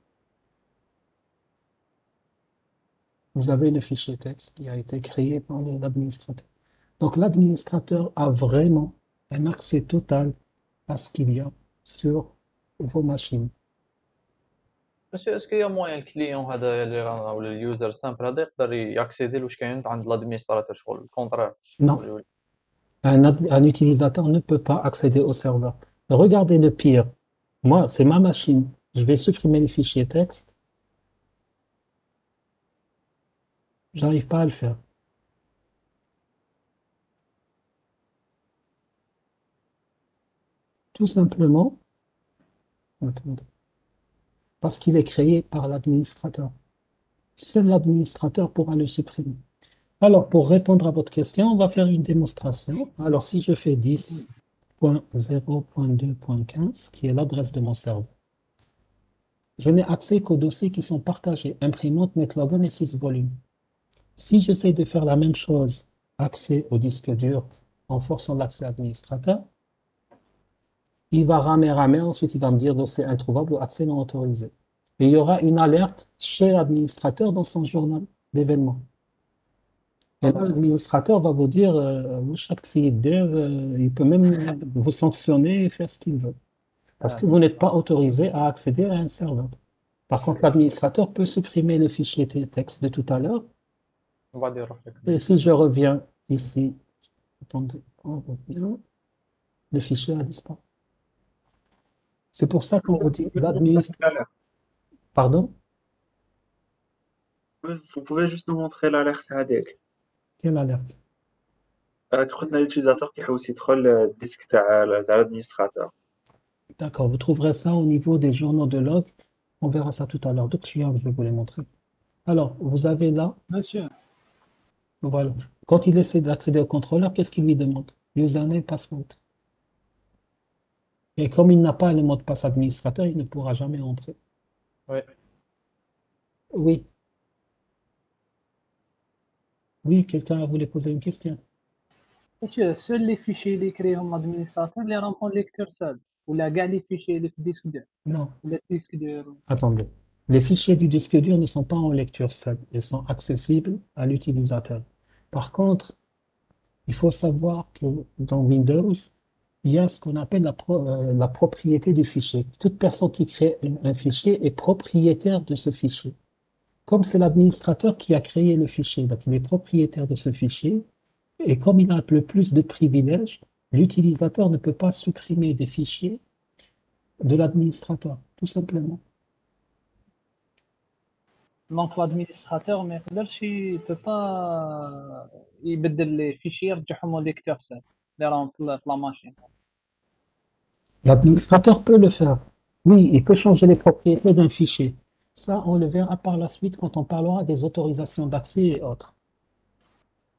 vous avez le fichier texte qui a été créé par l'administrateur. Donc l'administrateur a vraiment un accès total à ce qu'il y a sur vos machines. مسيو اسكو يا موان الكليون هذا اللي رانا ولا اليوزر سامبل هذا يقدر ياكسيدي لواش كاين عند الادمينستراتور شغل الكونترير Non, un utilisateur ne peut pas accéder au serveur. Regardez le pire. Moi, c'est ma machine. Je vais supprimer les fichiers texte. J'arrive pas à le faire. Tout simplement, attendez, parce qu'il est créé par l'administrateur. Seul l'administrateur pourra le supprimer. Alors, pour répondre à votre question, on va faire une démonstration. Alors, si je fais 10.0.2.15, qui est l'adresse de mon serveur, je n'ai accès qu'aux dossiers qui sont partagés, imprimante, NetLogon et 6 volumes. Si j'essaie de faire la même chose, accès au disque dur en forçant l'accès administrateur, il va ramer, ensuite il va me dire dossier introuvable ou accès non autorisé. Et il y aura une alerte chez l'administrateur dans son journal d'événements. Et là, l'administrateur va vous dire, chaque site dev, il peut même vous sanctionner et faire ce qu'il veut. Parce que vous n'êtes pas autorisé à accéder à un serveur. Par contre, l'administrateur peut supprimer le fichier texte de tout à l'heure. Et si je reviens ici, attendez, on revient, le fichier a disparu. C'est pour ça qu'on vous dit l'administrateur. Pardon? Vous pouvez juste nous montrer l'alerte هذيك. Quelle alerte? قلنا l'utilisateur qui aussi يدخل الديسك تاع l'administrateur. D'accord, vous trouverez ça au niveau des journaux de log. On verra ça tout à l'heure. Donc, je vais vous les montrer. Alors, vous avez là, Monsieur, voilà. Quand il essaie d'accéder au contrôleur, qu'est-ce qu'il lui demande? Username, password. Et comme il n'a pas le mot de passe administrateur, il ne pourra jamais entrer. Oui. Oui. Oui, quelqu'un voulait poser une question. monsieur, seuls les fichiers اللي يكريهم l'administrateur اللي راهم lecteur seul ولا كاع les fichiers اللي في الديسك دور Non, ولا الديسك دور attendez. Les fichiers du disque dur ne sont pas en lecture seule. Ils sont accessibles à l'utilisateur. Par contre, il faut savoir que dans Windows, il y a ce qu'on appelle la propriété du fichier. Toute personne qui crée un fichier est propriétaire de ce fichier. Comme c'est l'administrateur qui a créé le fichier, donc il est propriétaire de ce fichier, et comme il a le plus de privilèges, l'utilisateur ne peut pas supprimer des fichiers de l'administrateur, tout simplement. دونك l'administrateur ما يقدرش peut pas يبدل les fichiers يرجعهم au lecteur seul اللي راهم في la machine. L'administrateur peut le faire. Oui, il peut changer les propriétés d'un fichier. Ça, on le verra par la suite quand on parlera des autorisations d'accès et autres.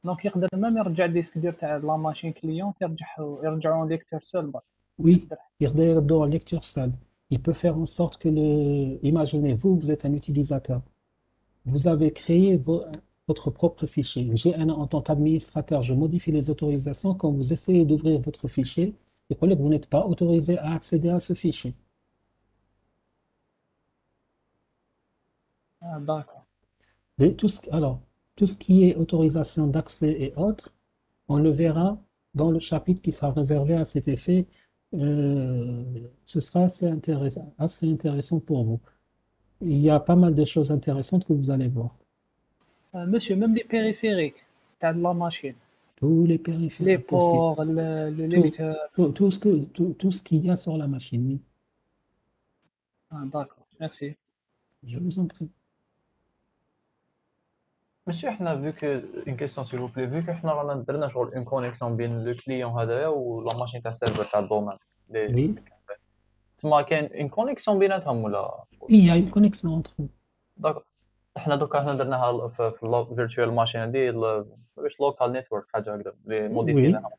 دونك يقدر même يرجع الديسك دور تاع la machine client يرجعوا lecteur seul برك. Oui, il redonne en lecture seule. Il peut faire en sorte que imaginez, vous êtes un utilisateur. Vous avez créé votre propre fichier. En tant qu'administrateur, je modifie les autorisations. Quand vous essayez d'ouvrir votre fichier, il faut que vous n'êtes pas autorisé à accéder à ce fichier. Ah, d'accord. Et tout ce qui est autorisation d'accès et autres, on le verra dans le chapitre qui sera réservé à cet effet. Ce sera assez intéressant pour vous. Il y a pas mal de choses intéressantes que vous allez voir. Monsieur, même les périphériques تاع la machine, Tous les les périphériques possibles. ports, le lecteur. Tout ce qu'il y a sur la machine. Oui. Ah, d'accord, merci. Je vous en prie. Monsieur, احنا vu que une question s'il vous plaît, vu que احنا رانا درنا شغل une connexion بين le client هذايا و la machine تاع السيرفر تاع الدومين Oui. تما كاين اون كونيكسيون بيناتهم ولا Il y a une connexion entre eux. داك حنا دوكا حنا درناها في الفيرتوال ماشين هادي واش لوكال نيتورك حاجه هكذا اللي Oui, موديفيناها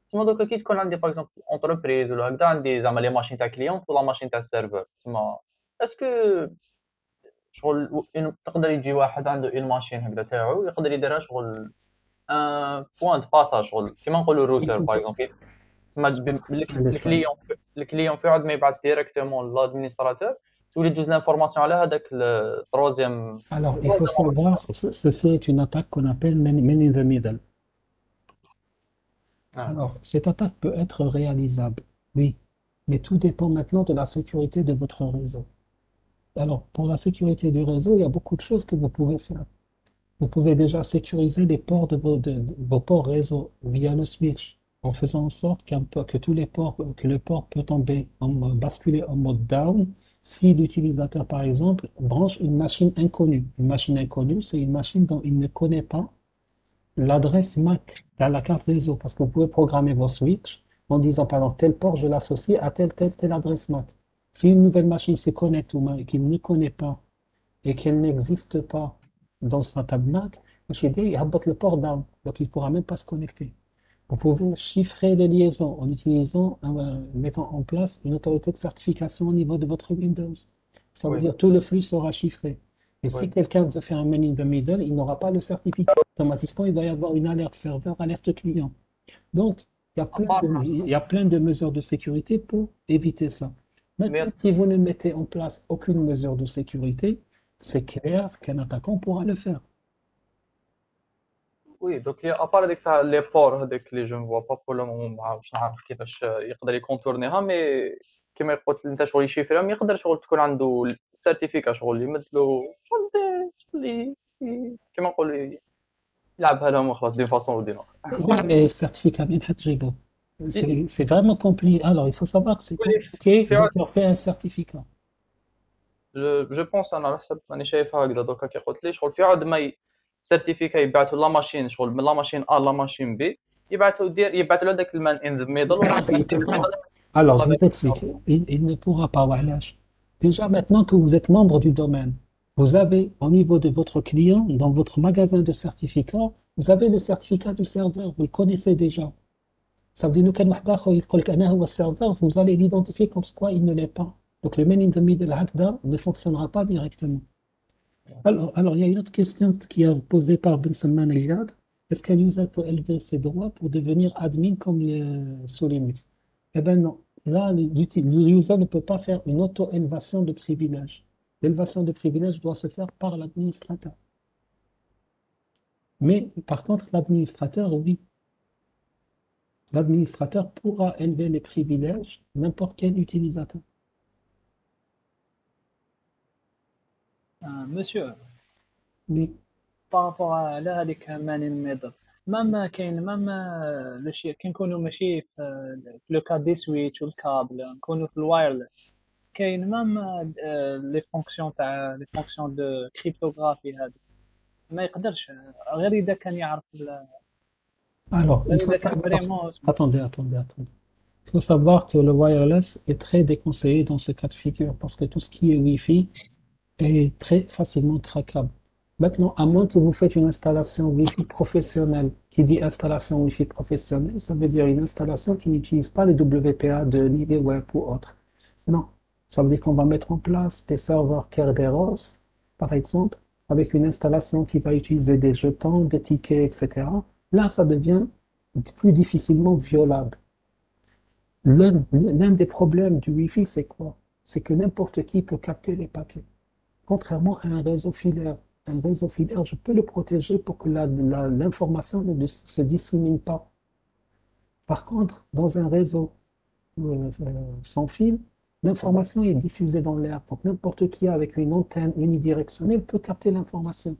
تما دوكا كي تكون عندي باغ اكزومبل اونتربريز ولا هكذا عندي زعما لي ماشين تاع كليونت ولا ماشين تاع السيرفر تما اسكو شغل تقدر يجي واحد عنده اون ماشين هكذا تاعو يقدر يديرها شغل ان بوان دو باساج شغل كيما نقولوا il روتر peut باغ pas. اكزومبل تما Allez, soyez. الكليون في عاد ما يبعث ديريكتومون لادمينستراتور تولي تجوز لانفورماسيون على هذاك التروزيام Alors, il faut savoir, ceci est une attaque qu'on appelle man in the middle. Alors, cette attaque peut être réalisable, oui, mais tout dépend maintenant de la sécurité de votre réseau. Alors, pour la sécurité du réseau, il y a beaucoup de choses que vous pouvez faire. Vous pouvez déjà sécuriser les ports de vos ports réseau via le switch, en faisant en sorte que tous les ports, que le port peut tomber, basculer en mode down si l'utilisateur, par exemple, branche une machine inconnue. Une machine inconnue, c'est une machine dont il ne connaît pas l'adresse MAC dans la carte réseau, parce que vous pouvez programmer vos switches en disant, par exemple, tel port, je l'associe à telle adresse MAC. Si une nouvelle machine se connecte ou qu'il ne connaît pas et qu'elle n'existe pas dans sa table MAC, il habite le port down, donc il ne pourra même pas se connecter. Vous pouvez chiffrer les liaisons en utilisant, mettant en place une autorité de certification au niveau de votre Windows. Ça veut Oui. dire tout le flux sera chiffré. Et si Oui. quelqu'un veut faire un man in the middle, il n'aura pas le certificat. Automatiquement, il va y avoir une alerte serveur, alerte client. Donc, il y a plein de mesures de sécurité pour éviter ça. Maintenant, Mais- si vous ne mettez en place aucune mesure de sécurité, c'est clair qu'un attaquant pourra le faire. وي دوك هي ابار هذيك تاع لي بور هذيك لي جو نفوا با بور لو مومون ما عرفتش نعرف كيفاش يقدر يكونتورنيها مي كيما قلت انت شغل يشيفرهم يقدر شغل تكون عنده السيرتيفيكا شغل يمدلو شغل كيما نقولوا يلعبها لهم وخلاص دي فاصون ودين Ouais, mais certificat bien Hadjibo. C'est vraiment compliqué. Alors, il faut savoir que c'est compliqué de faire un certificat. جو بونس انا على حسب ماني شايفها هكذا دوكا كي قلت لي شغل في عاد ما سيرتيفيكا يبعثوا لا ماشين شغل من لا ماشين ا لا ماشين بي يبعثوا له داك المان ان ذا ميدل Alors, je vous explique. Il ne pourra pas, Walash. Déjà, maintenant que vous êtes membre du domaine, vous avez au niveau de votre client, dans votre magasin de certificats, vous avez le certificat du serveur, vous le connaissez déjà. Ça veut dire que le serveur, vous allez l'identifier comme quoi il ne l'est pas. Donc, le man in the middle hackdown ne fonctionnera pas directement. Alors, il y a une autre question qui est posée par Ben Salman Eliad. Est-ce qu'un user peut élever ses droits pour devenir admin comme sous Linux? Eh bien non. Là, le user ne peut pas faire une auto-élevation de privilèges. L'élevation de privilèges doit se faire par l'administrateur. Mais par contre, l'administrateur, oui. L'administrateur pourra élever les privilèges n'importe quel utilisateur. Monsieur, Oui. par rapport à هذيك مان ان ميدل مام كاين مام ماشي كي نكونوا ماشي في لو كا دي سويتش والكابل نكونوا في الوايرلس كاين مام لي فونكسيون تاع لي فونكسيون دو كريبتوغرافي هذه ما يقدرش غير اذا كان يعرف Alors, il faut اذا كان فريمون attendez. Il faut savoir que le wireless est très déconseillé dans ce cas de figure parce que tout ce qui est Wi-Fi est très facilement craquable. Maintenant, à moins que vous faites une installation Wi-Fi professionnelle, qui dit installation Wi-Fi professionnelle, ça veut dire une installation qui n'utilise pas les WPA2 ni les web ou autres. Non, ça veut dire qu'on va mettre en place des serveurs Kerberos, par exemple, avec une installation qui va utiliser des jetons, des tickets, etc. Là, ça devient plus difficilement violable. L'un des problèmes du Wi-Fi, c'est quoi? C'est que n'importe qui peut capter les paquets. Contrairement à un réseau filaire. Un réseau filaire, je peux le protéger pour que l'information ne se dissémine pas. Par contre, dans un réseau sans fil, l'information est diffusée dans l'air. Donc n'importe qui avec une antenne unidirectionnelle peut capter l'information.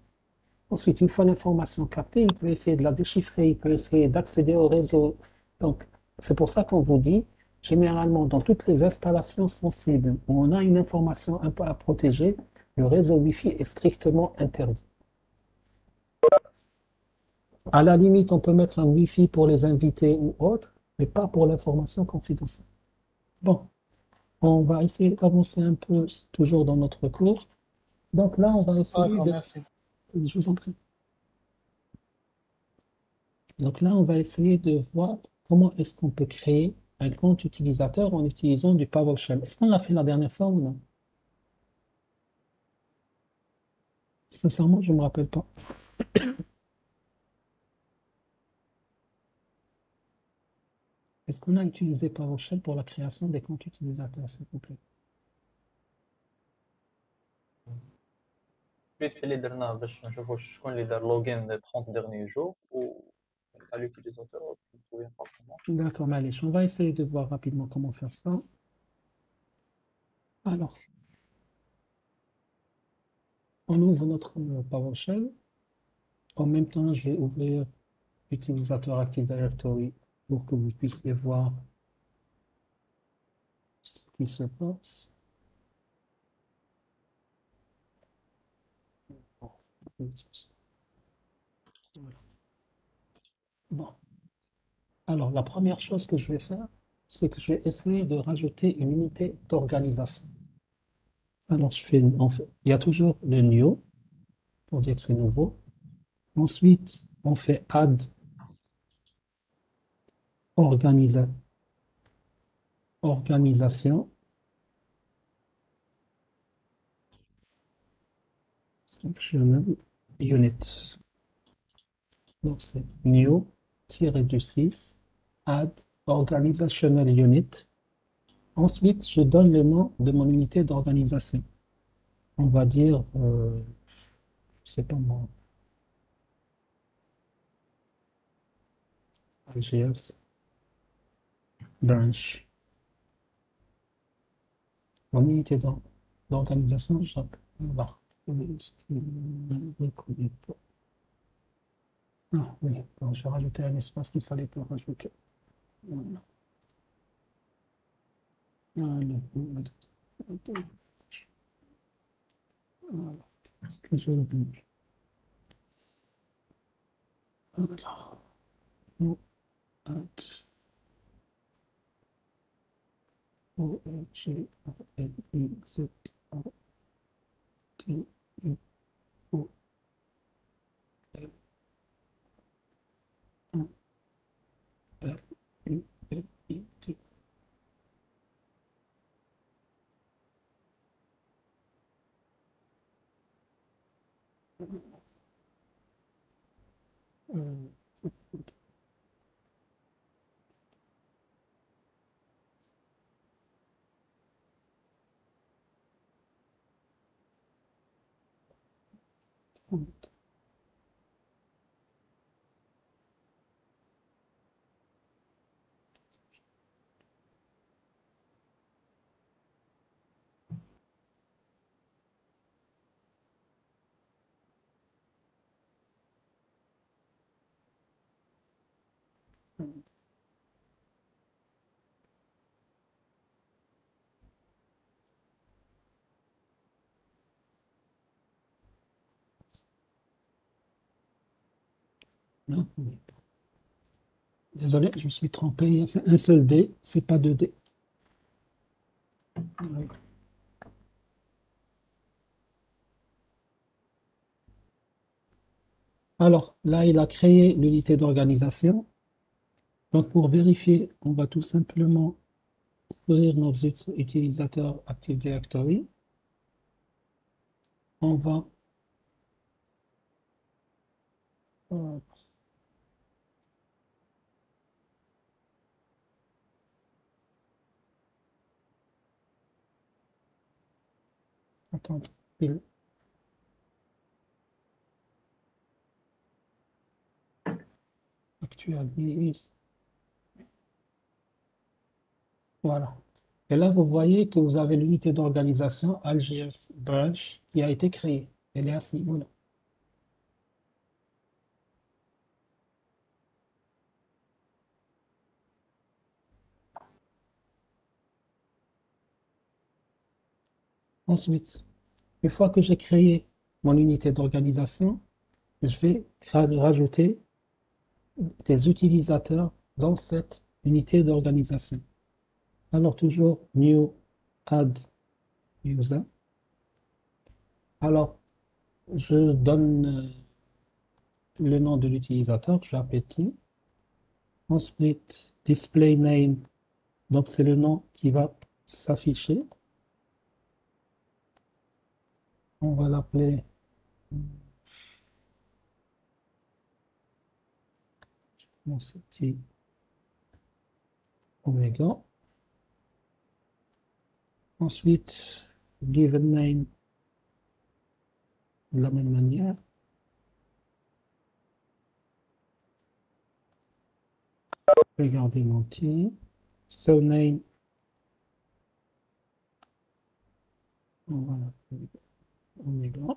Ensuite, une fois l'information captée, il peut essayer de la déchiffrer, il peut essayer d'accéder au réseau. Donc, c'est pour ça qu'on vous dit, généralement, dans toutes les installations sensibles où on a une information un peu à protéger, le réseau Wi-Fi est strictement interdit. À la limite, on peut mettre un Wi-Fi pour les invités ou autres, mais pas pour l'information confidentielle. Bon, On va essayer d'avancer un peu toujours dans notre cours. Donc là, on va essayer D'accord, de... merci. Je vous en prie. Donc là, on va essayer de voir comment est-ce qu'on peut créer un compte utilisateur en utilisant du PowerShell. Est-ce qu'on l'a fait la dernière fois ou non? Sincèrement, je ne me rappelle pas. Est-ce qu'on a utilisé PowerShell pour la création des comptes utilisateurs, s'il vous plaît? vite fait اللي درناه باش نشوفوا شكون اللي دار لوغين لي 30 derniers jours و à l'utilisateur je me souviens pas comment. D'accord, Malish. On va essayer de voir rapidement comment faire ça. Alors, on ouvre notre PowerShell. En même temps, je vais ouvrir l'utilisateur Active Directory pour que vous puissiez voir ce qui se passe. Voilà. Bon. Alors, la première chose que je vais faire, c'est que je vais essayer de rajouter une unité d'organisation. Alors, il y a toujours le new pour dire que c'est nouveau. Ensuite, on fait add organisation. Functional unit. Donc, c'est new du 6 add organizational unit. Ensuite, je donne le nom de mon unité d'organisation. On va dire, c'est pas moi, IGS branch. Mon unité d'organisation, je voilà. Est-ce qu'il ne connaît pas? Ah oui, donc j'ai rajouté un espace qu'il fallait pas rajouter. Voilà. Voilà. Voilà. Est-ce que j'ai oublié? Voilà. O, H, O, H, R, L, I, Z, A, T, I, O, L, A, L, I, L, I, T. Euh, non, oui. Désolé, je me suis trompé. C'est un seul D, c'est pas deux D. Ouais. Alors, là, il a créé l'unité d'organisation. Donc, pour vérifier, on va tout simplement ouvrir nos utilisateurs Active Directory. On va... attendre. Actualise. Voilà. Et là, vous voyez que vous avez l'unité d'organisation Algiers Branch qui a été créée. Elle est à ce niveau-là. Ensuite, une fois que j'ai créé mon unité d'organisation, je vais rajouter des utilisateurs dans cette unité d'organisation. Alors toujours new add user. Alors, je donne le nom de l'utilisateur, je l'appelle. Ensuite, display name, donc c'est le nom qui va s'afficher. On va l'appeler City Omega. Ensuite, given name de la même manière. Regardez mon petit. Surname. Voilà. Omega.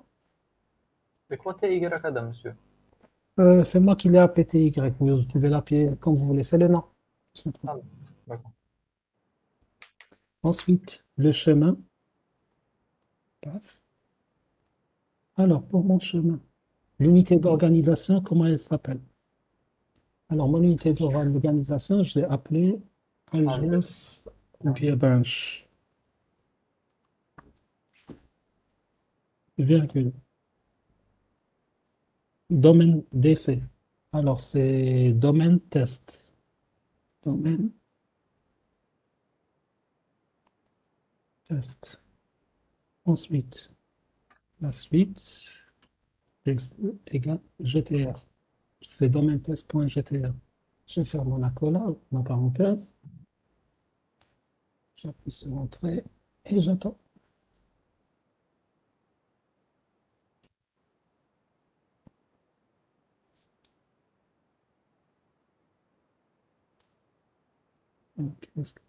C'est quoi TY هذا monsieur? C'est moi qui l'ai appelé TY, mais vous pouvez l'appeler comme vous voulez, c'est le nom. tout simplement. D'accord. Ensuite, le chemin. Paf. Alors, pour mon chemin, l'unité d'organisation, comment elle s'appelle? Alors, mon unité d'organisation, je l'ai appelée Alliance Beer Branch. Virgule. Domaine DC. Alors, c'est domaine test. Domaine test. Ensuite, la suite égale GTR. C'est domaine test.gtr. Je ferme mon accolade, ma parenthèse. J'appuie sur Entrée et j'attends. Donc, est-ce que-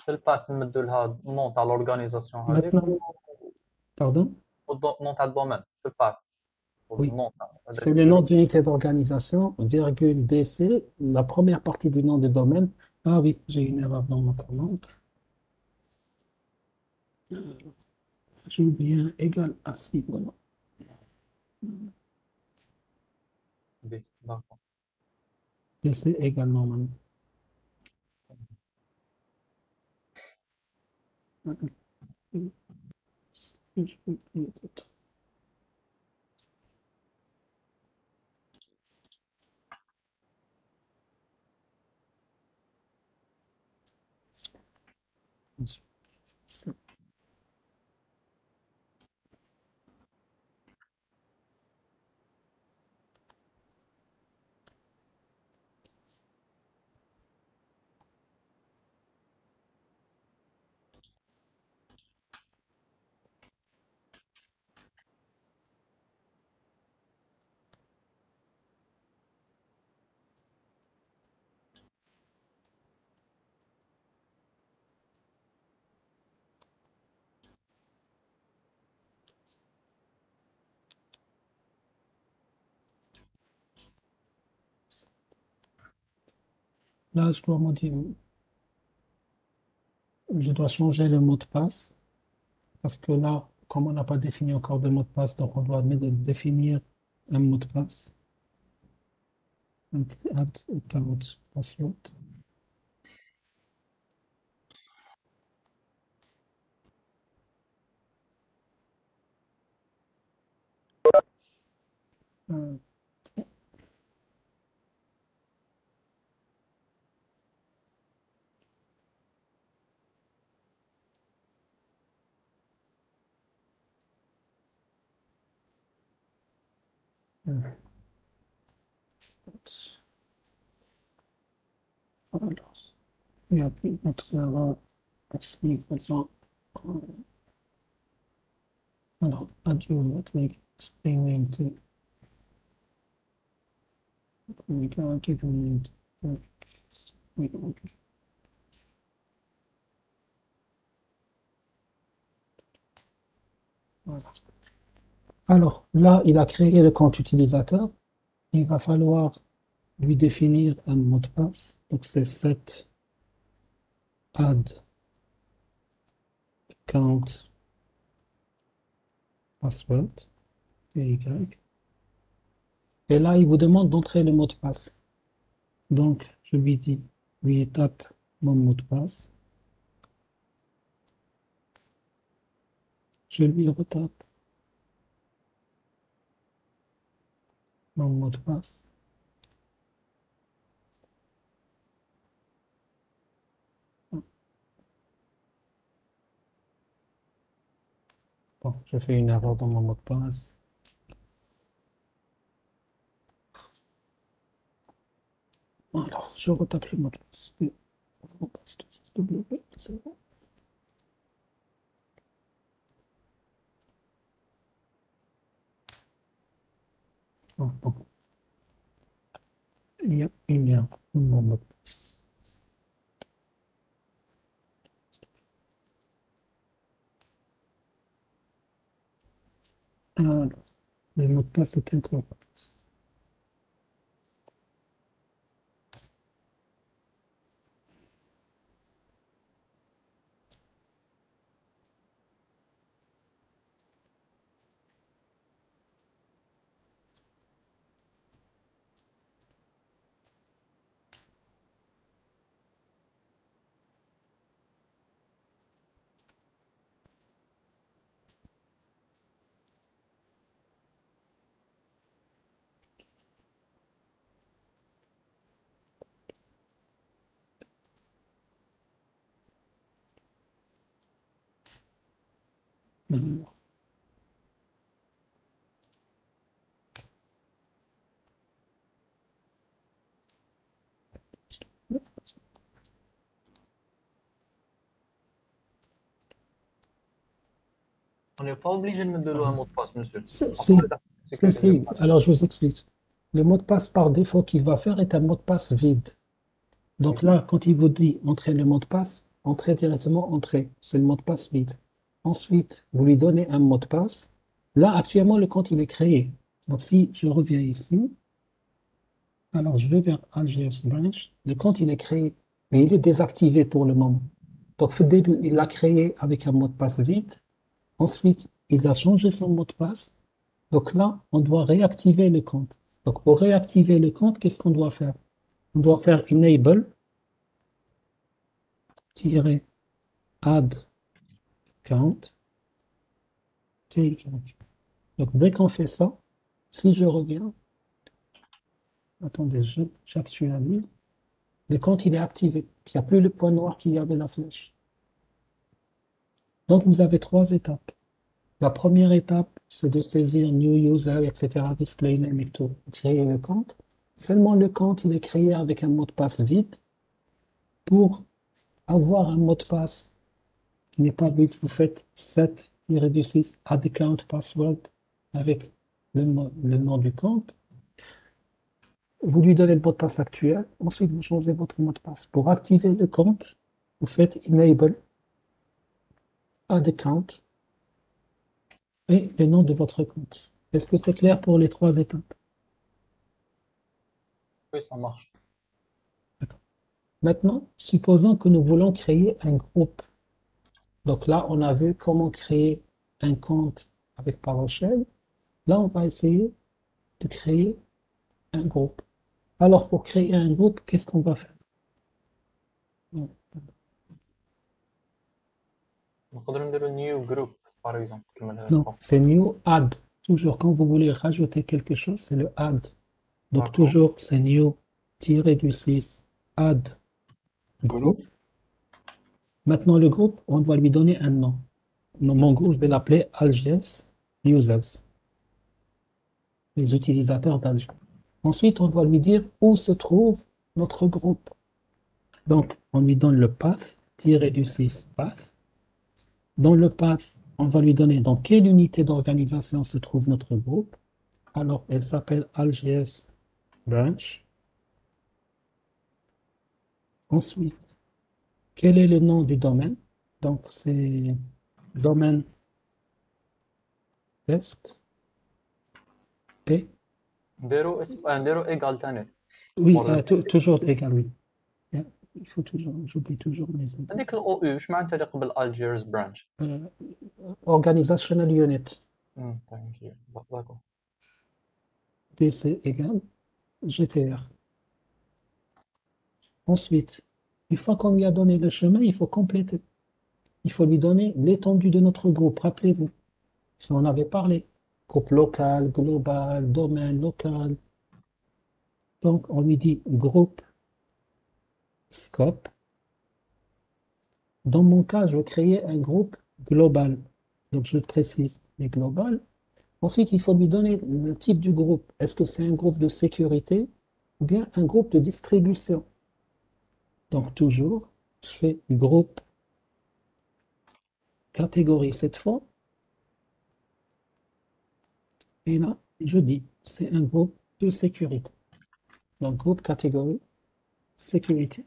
في الباث نمدوا لها نون تاع لورغانيزاسيون هذيك Maintenant, pardon, نون تاع الدومين في الباث oui, نون c'est le nom d'unité d'organisation, virgule DC, la première partie du nom du domaine. Ah oui, j'ai une erreur dans ma commande. J'ai oublié un égal à 6, voilà. d'accord. DC égale normalement. Là, je dois changer le mot de passe parce que là, comme on n'a pas défini encore de mot de passe, donc on doit définir un mot de passe. Add account password. Euh, alors, il y a plus notre erreur ici, faisant. Alors, add your network explaining to we can give you voilà. Alors, là, il a créé le compte utilisateur. Il va falloir lui définir un mot de passe. Donc, c'est set add account password, PY. Et là, il vous demande d'entrer le mot de passe. Donc, je lui tape mon mot de passe. Je lui retape mon mot de passe. Bon, je fais une erreur dans mon mot de passe. Alors, je retape le mot de passe. Mot de passe, W, c'est bon. Bon. Il y a mon mot de passe. Alors, le mot de passe est incorrect. Alors, On n'est pas obligé de mettre un mot de passe, monsieur. si. Alors, je vous explique. Le mot de passe par défaut qu'il va faire est un mot de passe vide. Donc là, quand il vous dit entrer le mot de passe, entrez directement, entrez. C'est le mot de passe vide. Ensuite, vous lui donnez un mot de passe. Là, actuellement, le compte, il est créé. Donc, si je reviens ici, alors je vais vers AlGS Branch. Le compte, il est créé, mais il est désactivé pour le moment. Donc, au début, il l'a créé avec un mot de passe vide. Ensuite, il a changé son mot de passe. Donc là, on doit réactiver le compte. Donc, pour réactiver le compte, qu'est-ce qu'on doit faire? On doit faire enable add count. Donc, dès qu'on fait ça, si je reviens, attendez, j'actualise, le compte il est activé. Il n'y a plus le point noir qu'il y avait la flèche. Donc, vous avez 3 étapes. La première étape, c'est de saisir new user, etc., display name et tout, créer le compte. Seulement le compte, il est créé avec un mot de passe vide. Pour avoir un mot de passe qui n'est pas vide, vous faites 7-6 add count password avec le nom du compte. Vous lui donnez le mot de passe actuel. Ensuite, vous changez votre mot de passe. Pour activer le compte, vous faites enable add count et le nom de votre compte. Est-ce que c'est clair pour les 3 étapes? Oui, ça marche. Maintenant, supposons que nous voulons créer un groupe. Donc là, on a vu comment créer un compte avec PowerShell. Là, on va essayer de créer un groupe. Alors, pour créer un groupe, qu'est-ce qu'on va faire? On peut dire new group, par exemple. Non, c'est new add. Toujours, quand vous voulez rajouter quelque chose, c'est le add. Donc, toujours, c'est new-6 add group. Maintenant, le groupe, on va lui donner un nom. Mon groupe, je vais l'appeler AlGS Users. Les utilisateurs d'AlGS. Ensuite, on va lui dire où se trouve notre groupe. Donc, on lui donne le path-6 path. Dans le path, on va lui donner dans quelle unité d'organisation se trouve notre groupe. Alors, elle s'appelle AlGS Branch. Ensuite, quel est le nom du domaine? Donc, c'est domaine test et... Dero égal tane. Oui, toujours égal, oui. Il faut toujours, j'oublie toujours mes noms. هذيك الاو يو اش معناتها اللي قبل Algiers branch. Organizational unit. Thank you. D'accord. DC égale GTR. Ensuite, une fois qu'on lui a donné le chemin, il faut compléter. Il faut lui donner l'étendue de notre groupe. Rappelez-vous, si on avait parlé, groupe local, global, domaine local. Donc, on lui dit groupe scope. Dans mon cas, je veux créer un groupe global. Donc, je précise, mais global. Ensuite, il faut lui donner le type du groupe. Est-ce que c'est un groupe de sécurité ou bien un groupe de distribution? Donc, toujours, je fais groupe catégorie cette fois. Et là, je dis, c'est un groupe de sécurité. Donc, groupe catégorie sécurité.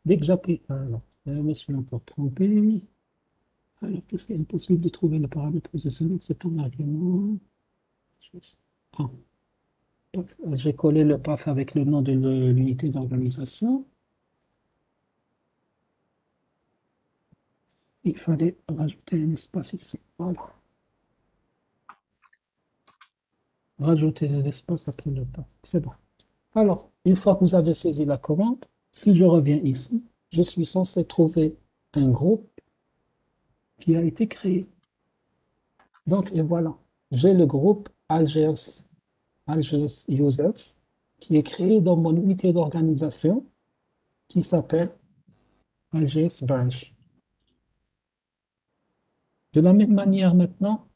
Dès que j'appuie, alors, je me suis encore trompé. Alors, puisqu'il est impossible de trouver le paramètre positionnel, c'est ton argument. Ah, j'ai collé le path avec le nom de l'unité d'organisation. Il fallait rajouter un espace ici. Voilà. Rajouter de l'espace après le path. C'est bon. Alors, une fois que vous avez saisi la commande, si je reviens ici, je suis censé trouver un groupe qui a été créé. Donc, et voilà. J'ai le groupe Algiers Users qui est créé dans mon unité d'organisation qui s'appelle Algiers Branch. De la même manière maintenant,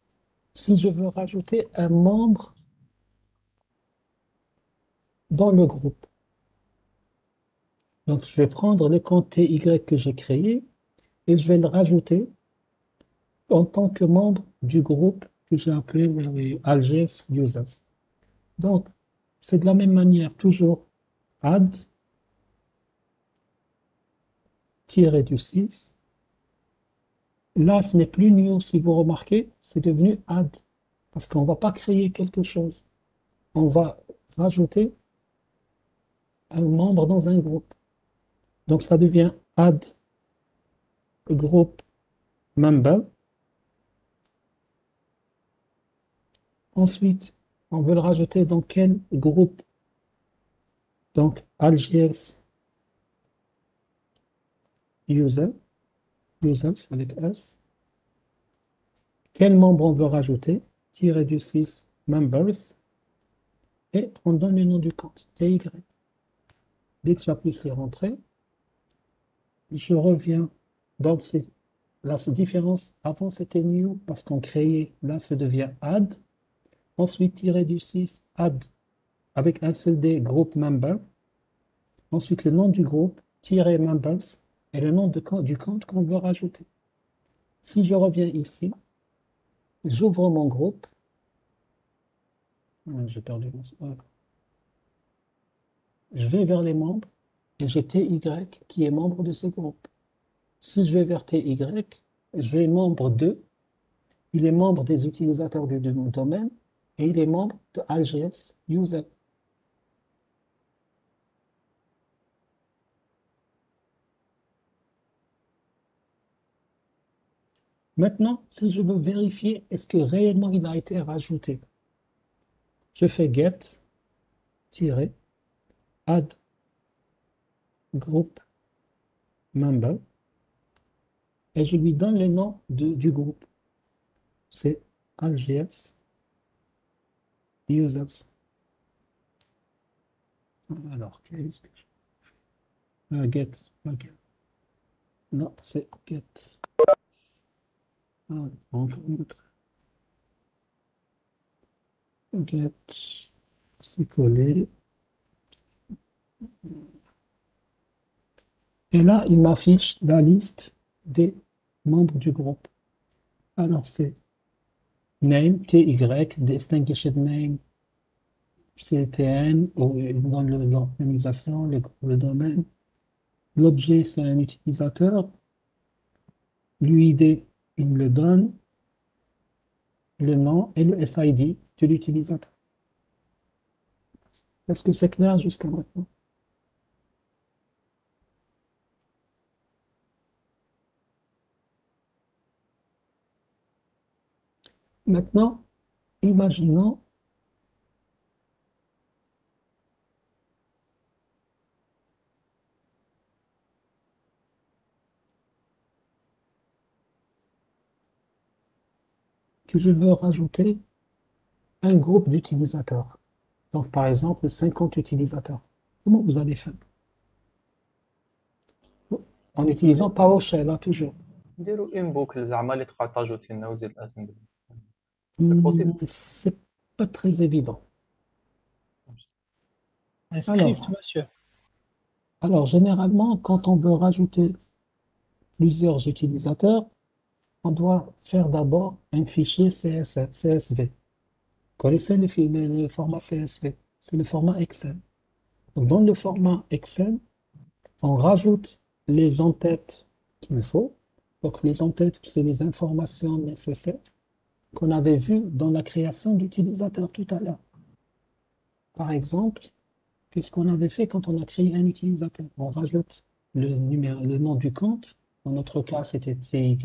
si je veux rajouter un membre dans le groupe, donc je vais prendre le compte TY que j'ai créé et je vais le rajouter en tant que membre du groupe que j'ai appelé Algiers Users. Donc, c'est de la même manière, toujours add, tiré du 6. Là, ce n'est plus new, si vous remarquez, c'est devenu add, parce qu'on ne va pas créer quelque chose. On va rajouter un membre dans un groupe. Donc, ça devient add group member. Ensuite, on veut le rajouter dans quel groupe? Donc, Algiers users avec S. Quel membre on veut rajouter? Tiré du 6 members. Et on donne le nom du compte, TY. Dès que j'appuie sur Entrée, je reviens. Donc, c'est la différence. Avant, c'était new parce qu'on créait. Là, ça devient add. Ensuite, tiré du 6, add avec un seul D, group member. Ensuite, le nom du groupe, tiré members, et le nom du compte qu'on veut rajouter. Si je reviens ici, j'ouvre mon groupe. J'ai perdu mon... Je vais vers les membres et j'ai TY qui est membre de ce groupe. Si je vais vers TY, je vais membre 2. Il est membre des utilisateurs du domaine et il est membre de Algiers User. Maintenant, si je veux vérifier est-ce que réellement il a été rajouté, je fais get, add group member et je lui donne le nom du groupe. C'est Algiers Users. Alors, qu'est-ce que get, non, c'est get. Encore une autre. Get, c'est collé. Et là, il m'affiche la liste des membres du groupe. Alors, c'est name, TY, distinguished name, CTN, ou dans l'organisation, le domaine. L'objet, c'est un utilisateur. L'UID, il me le donne. Le nom et le SID de l'utilisateur. Est-ce que c'est clair jusqu'à maintenant? Maintenant, imaginons que je veux rajouter un groupe d'utilisateurs. Donc, par exemple, 50 utilisateurs. Comment vous allez faire? En utilisant PowerShell, hein, toujours. نديرو ان بوكل زعما اللي تبقى تاجوتي لنا وتزيد الاسم. possible. C'est pas très évident. Un script, monsieur. Alors, généralement, quand on veut rajouter plusieurs utilisateurs, on doit faire d'abord un fichier CSV. Vous connaissez le format CSV? C'est le format Excel. Donc, dans le format Excel, on rajoute les en-têtes qu'il faut. Donc, les en-têtes, c'est les informations nécessaires qu'on avait vues dans la création d'utilisateurs tout à l'heure. Par exemple, qu'est-ce qu'on avait fait quand on a créé un utilisateur? On rajoute le nom du compte. Dans notre cas, c'était TY.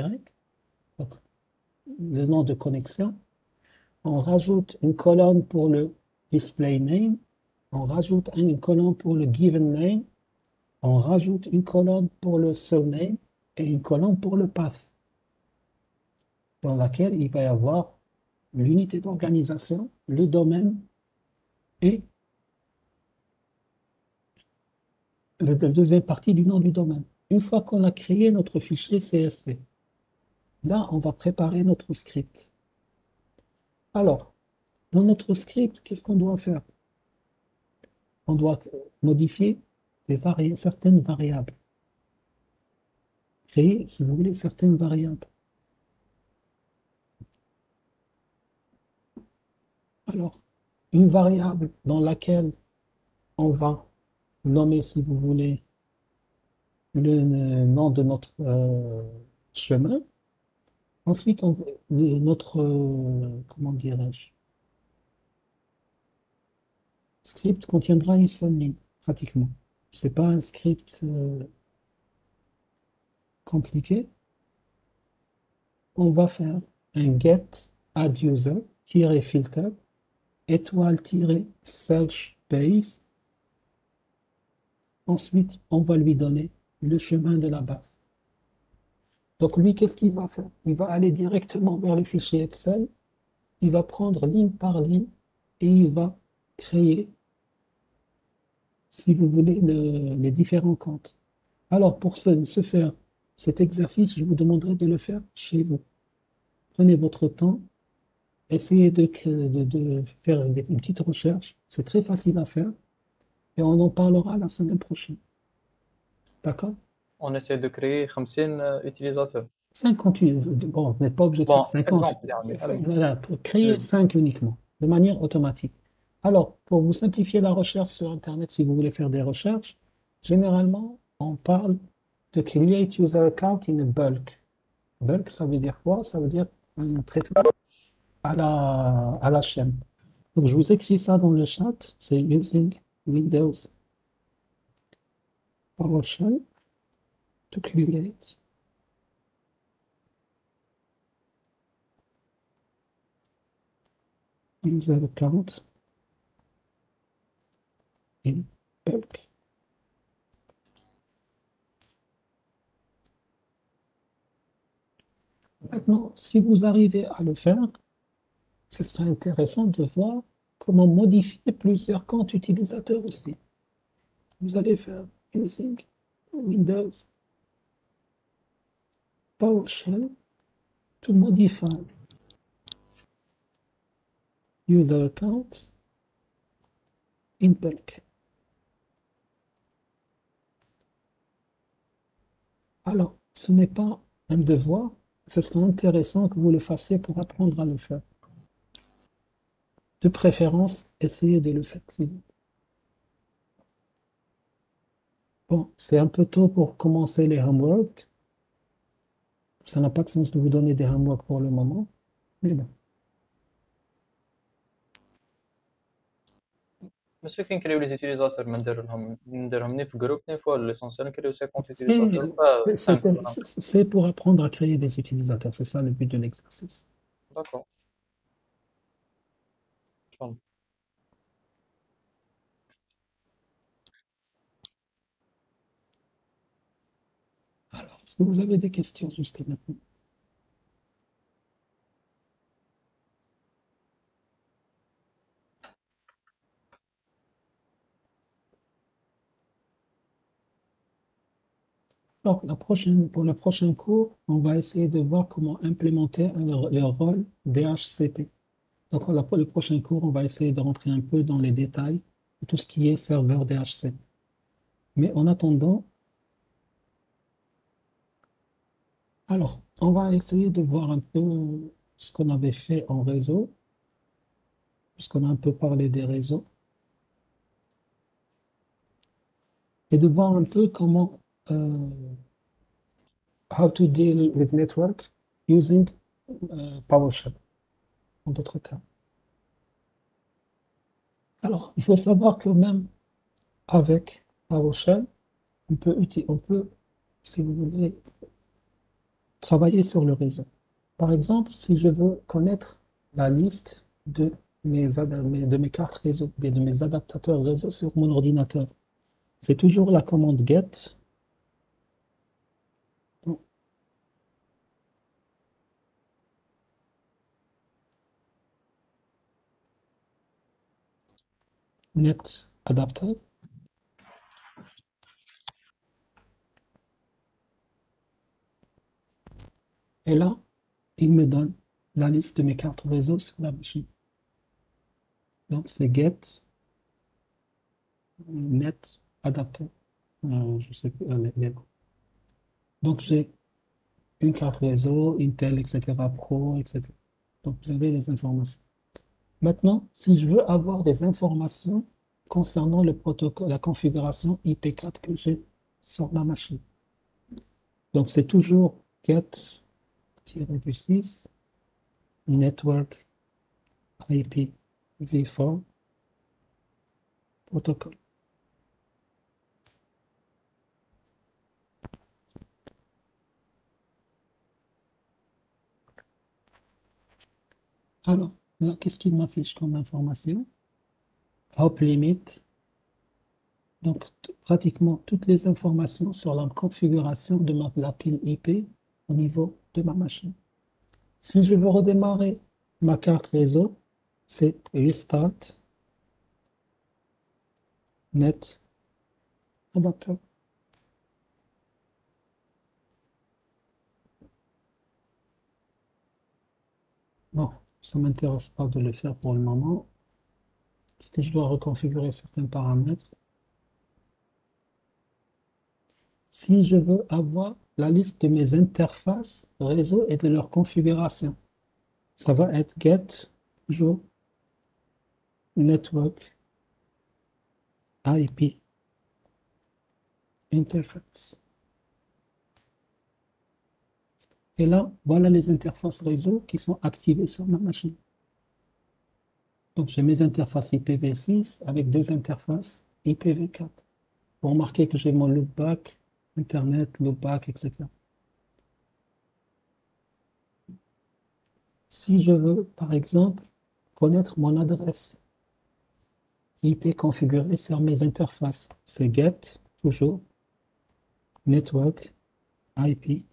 Donc, le nom de connexion. On rajoute une colonne pour le display name. On rajoute une colonne pour le given name. On rajoute une colonne pour le surname et une colonne pour le path, dans laquelle il va y avoir l'unité d'organisation, le domaine et la deuxième partie du nom du domaine. Une fois qu'on a créé notre fichier CSV, là, on va préparer notre script. Alors, dans notre script, qu'est-ce qu'on doit faire? On doit modifier certaines variables. Créer, si vous voulez, certaines variables. Alors, une variable dans laquelle on va nommer, si vous voulez, le nom de notre chemin. Ensuite, notre, comment dirais-je, script contiendra une seule ligne, pratiquement. C'est pas un script compliqué. On va faire un get add user -filter étoile-search base. Ensuite, on va lui donner le chemin de la base. Donc lui, qu'est-ce qu'il va faire? Il va aller directement vers le fichier Excel. Il va prendre ligne par ligne et il va créer, si vous voulez, les différents comptes. Alors, pour ce faire cet exercice, je vous demanderai de le faire chez vous. Prenez votre temps, essayez de faire une petite recherche. C'est très facile à faire et on en parlera la semaine prochaine. D'accord? On essaie de créer 50 utilisateurs. 50, bon, vous n'êtes pas obligé de faire Bon, 50. exemple يعني. Voilà, pour créer 5 uniquement, de manière automatique. Alors, pour vous simplifier la recherche sur Internet, si vous voulez faire des recherches, généralement, on parle de create user account in bulk. Bulk, ça veut dire quoi? Ça veut dire un traitement à la chaîne. Donc, je vous écris ça dans le chat. C'est using Windows PowerShell to create user account in bulk. Maintenant, si vous arrivez à le faire, ce serait intéressant de voir comment modifier plusieurs comptes utilisateurs aussi. Vous allez faire using Windows PowerShell to modify user accounts in bulk. Alors, ce n'est pas un devoir, ce serait intéressant que vous le fassiez pour apprendre à le faire. De préférence, essayez de le faire. Bon, c'est un peu tôt pour commencer les homework. Ça n'a pas de sens de vous donner des homework pour le moment, mais bon. Monsieur كي نكريو لي زوتيليزاتور ما نديرهم ني في جروب ني في ليسونسيال نكريو 50 utilisateurs. C'est pour apprendre à créer des utilisateurs, c'est ça le but de l'exercice. D'accord. شكراً. Alors, est-ce que vous avez des questions jusqu'à maintenant? Alors, pour le prochain cours, on va essayer de voir comment implémenter le rôle DHCP. Donc, pour le prochain cours, on va essayer de rentrer un peu dans les détails de tout ce qui est serveur DHCP. Mais en attendant, alors, on va essayer de voir un peu ce qu'on avait fait en réseau, puisqu'on a un peu parlé des réseaux, et de voir un peu comment how to deal with network using PowerShell, en d'autres termes. Alors, il faut savoir que même avec PowerShell, on peut, si vous voulez, travailler sur le réseau. Par exemple, si je veux connaître la liste de mes cartes réseau, bien de mes adaptateurs réseau sur mon ordinateur, c'est toujours la commande get. Net adapter. Et là, il me donne la liste de mes cartes réseau sur la machine. Donc, c'est get net adapter. Je sais plus, donc, j'ai une carte réseau, Intel, etc., Pro, etc. Donc, vous avez les informations. Maintenant, si je veux avoir des informations concernant le protocole, la configuration IP4 que j'ai sur la machine. Donc, c'est toujours get-6 network IPv4 protocol. Alors, là, qu'est-ce qu'il m'affiche comme information? Hop limit. Donc, pratiquement toutes les informations sur la configuration de la pile IP au niveau de ma machine. Si je veux redémarrer ma carte réseau, c'est restart net adapter. Bon, ça ne m'intéresse pas de le faire pour le moment, parce que je dois reconfigurer certains paramètres. Si je veux avoir la liste de mes interfaces réseau et de leur configuration, ça va être get, toujours, network, IP, interface. Et là, voilà les interfaces réseau qui sont activées sur ma machine. Donc, j'ai mes interfaces IPv6 avec deux interfaces IPv4. Vous remarquez que j'ai mon loopback, Internet, loopback, etc. Si je veux, par exemple, connaître mon adresse IP configurée sur mes interfaces, c'est get, toujours, network, IP,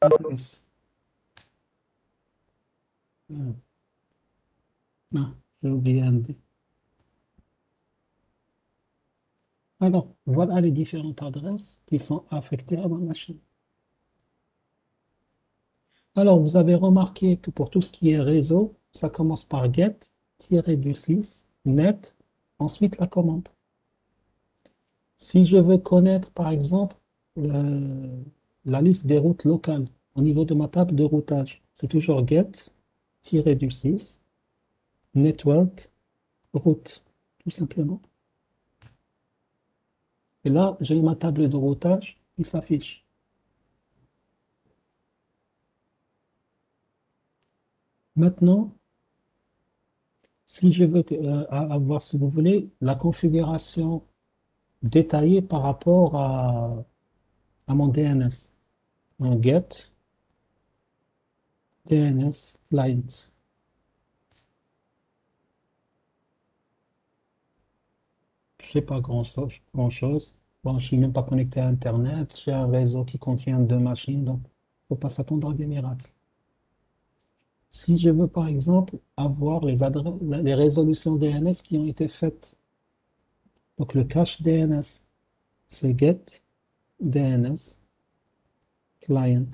adresse. Non, j'ai oublié un D. Alors, voilà les différentes adresses qui sont affectées à ma machine. Alors, vous avez remarqué que pour tout ce qui est réseau, ça commence par get-6 net, ensuite la commande. Si je veux connaître, par exemple, la liste des routes locales au niveau de ma table de routage, c'est toujours get-6 network route, tout simplement. Et là, j'ai ma table de routage qui s'affiche. Maintenant, si je veux avoir, si vous voulez, la configuration détaillée par rapport à mon DNS, un get DNS client. je sais pas grand-chose. Bon, je suis même pas connecté à Internet. J'ai un réseau qui contient deux machines, donc faut pas s'attendre à des miracles. Si je veux, par exemple, avoir les résolutions DNS qui ont été faites, donc le cache DNS, c'est get DNS client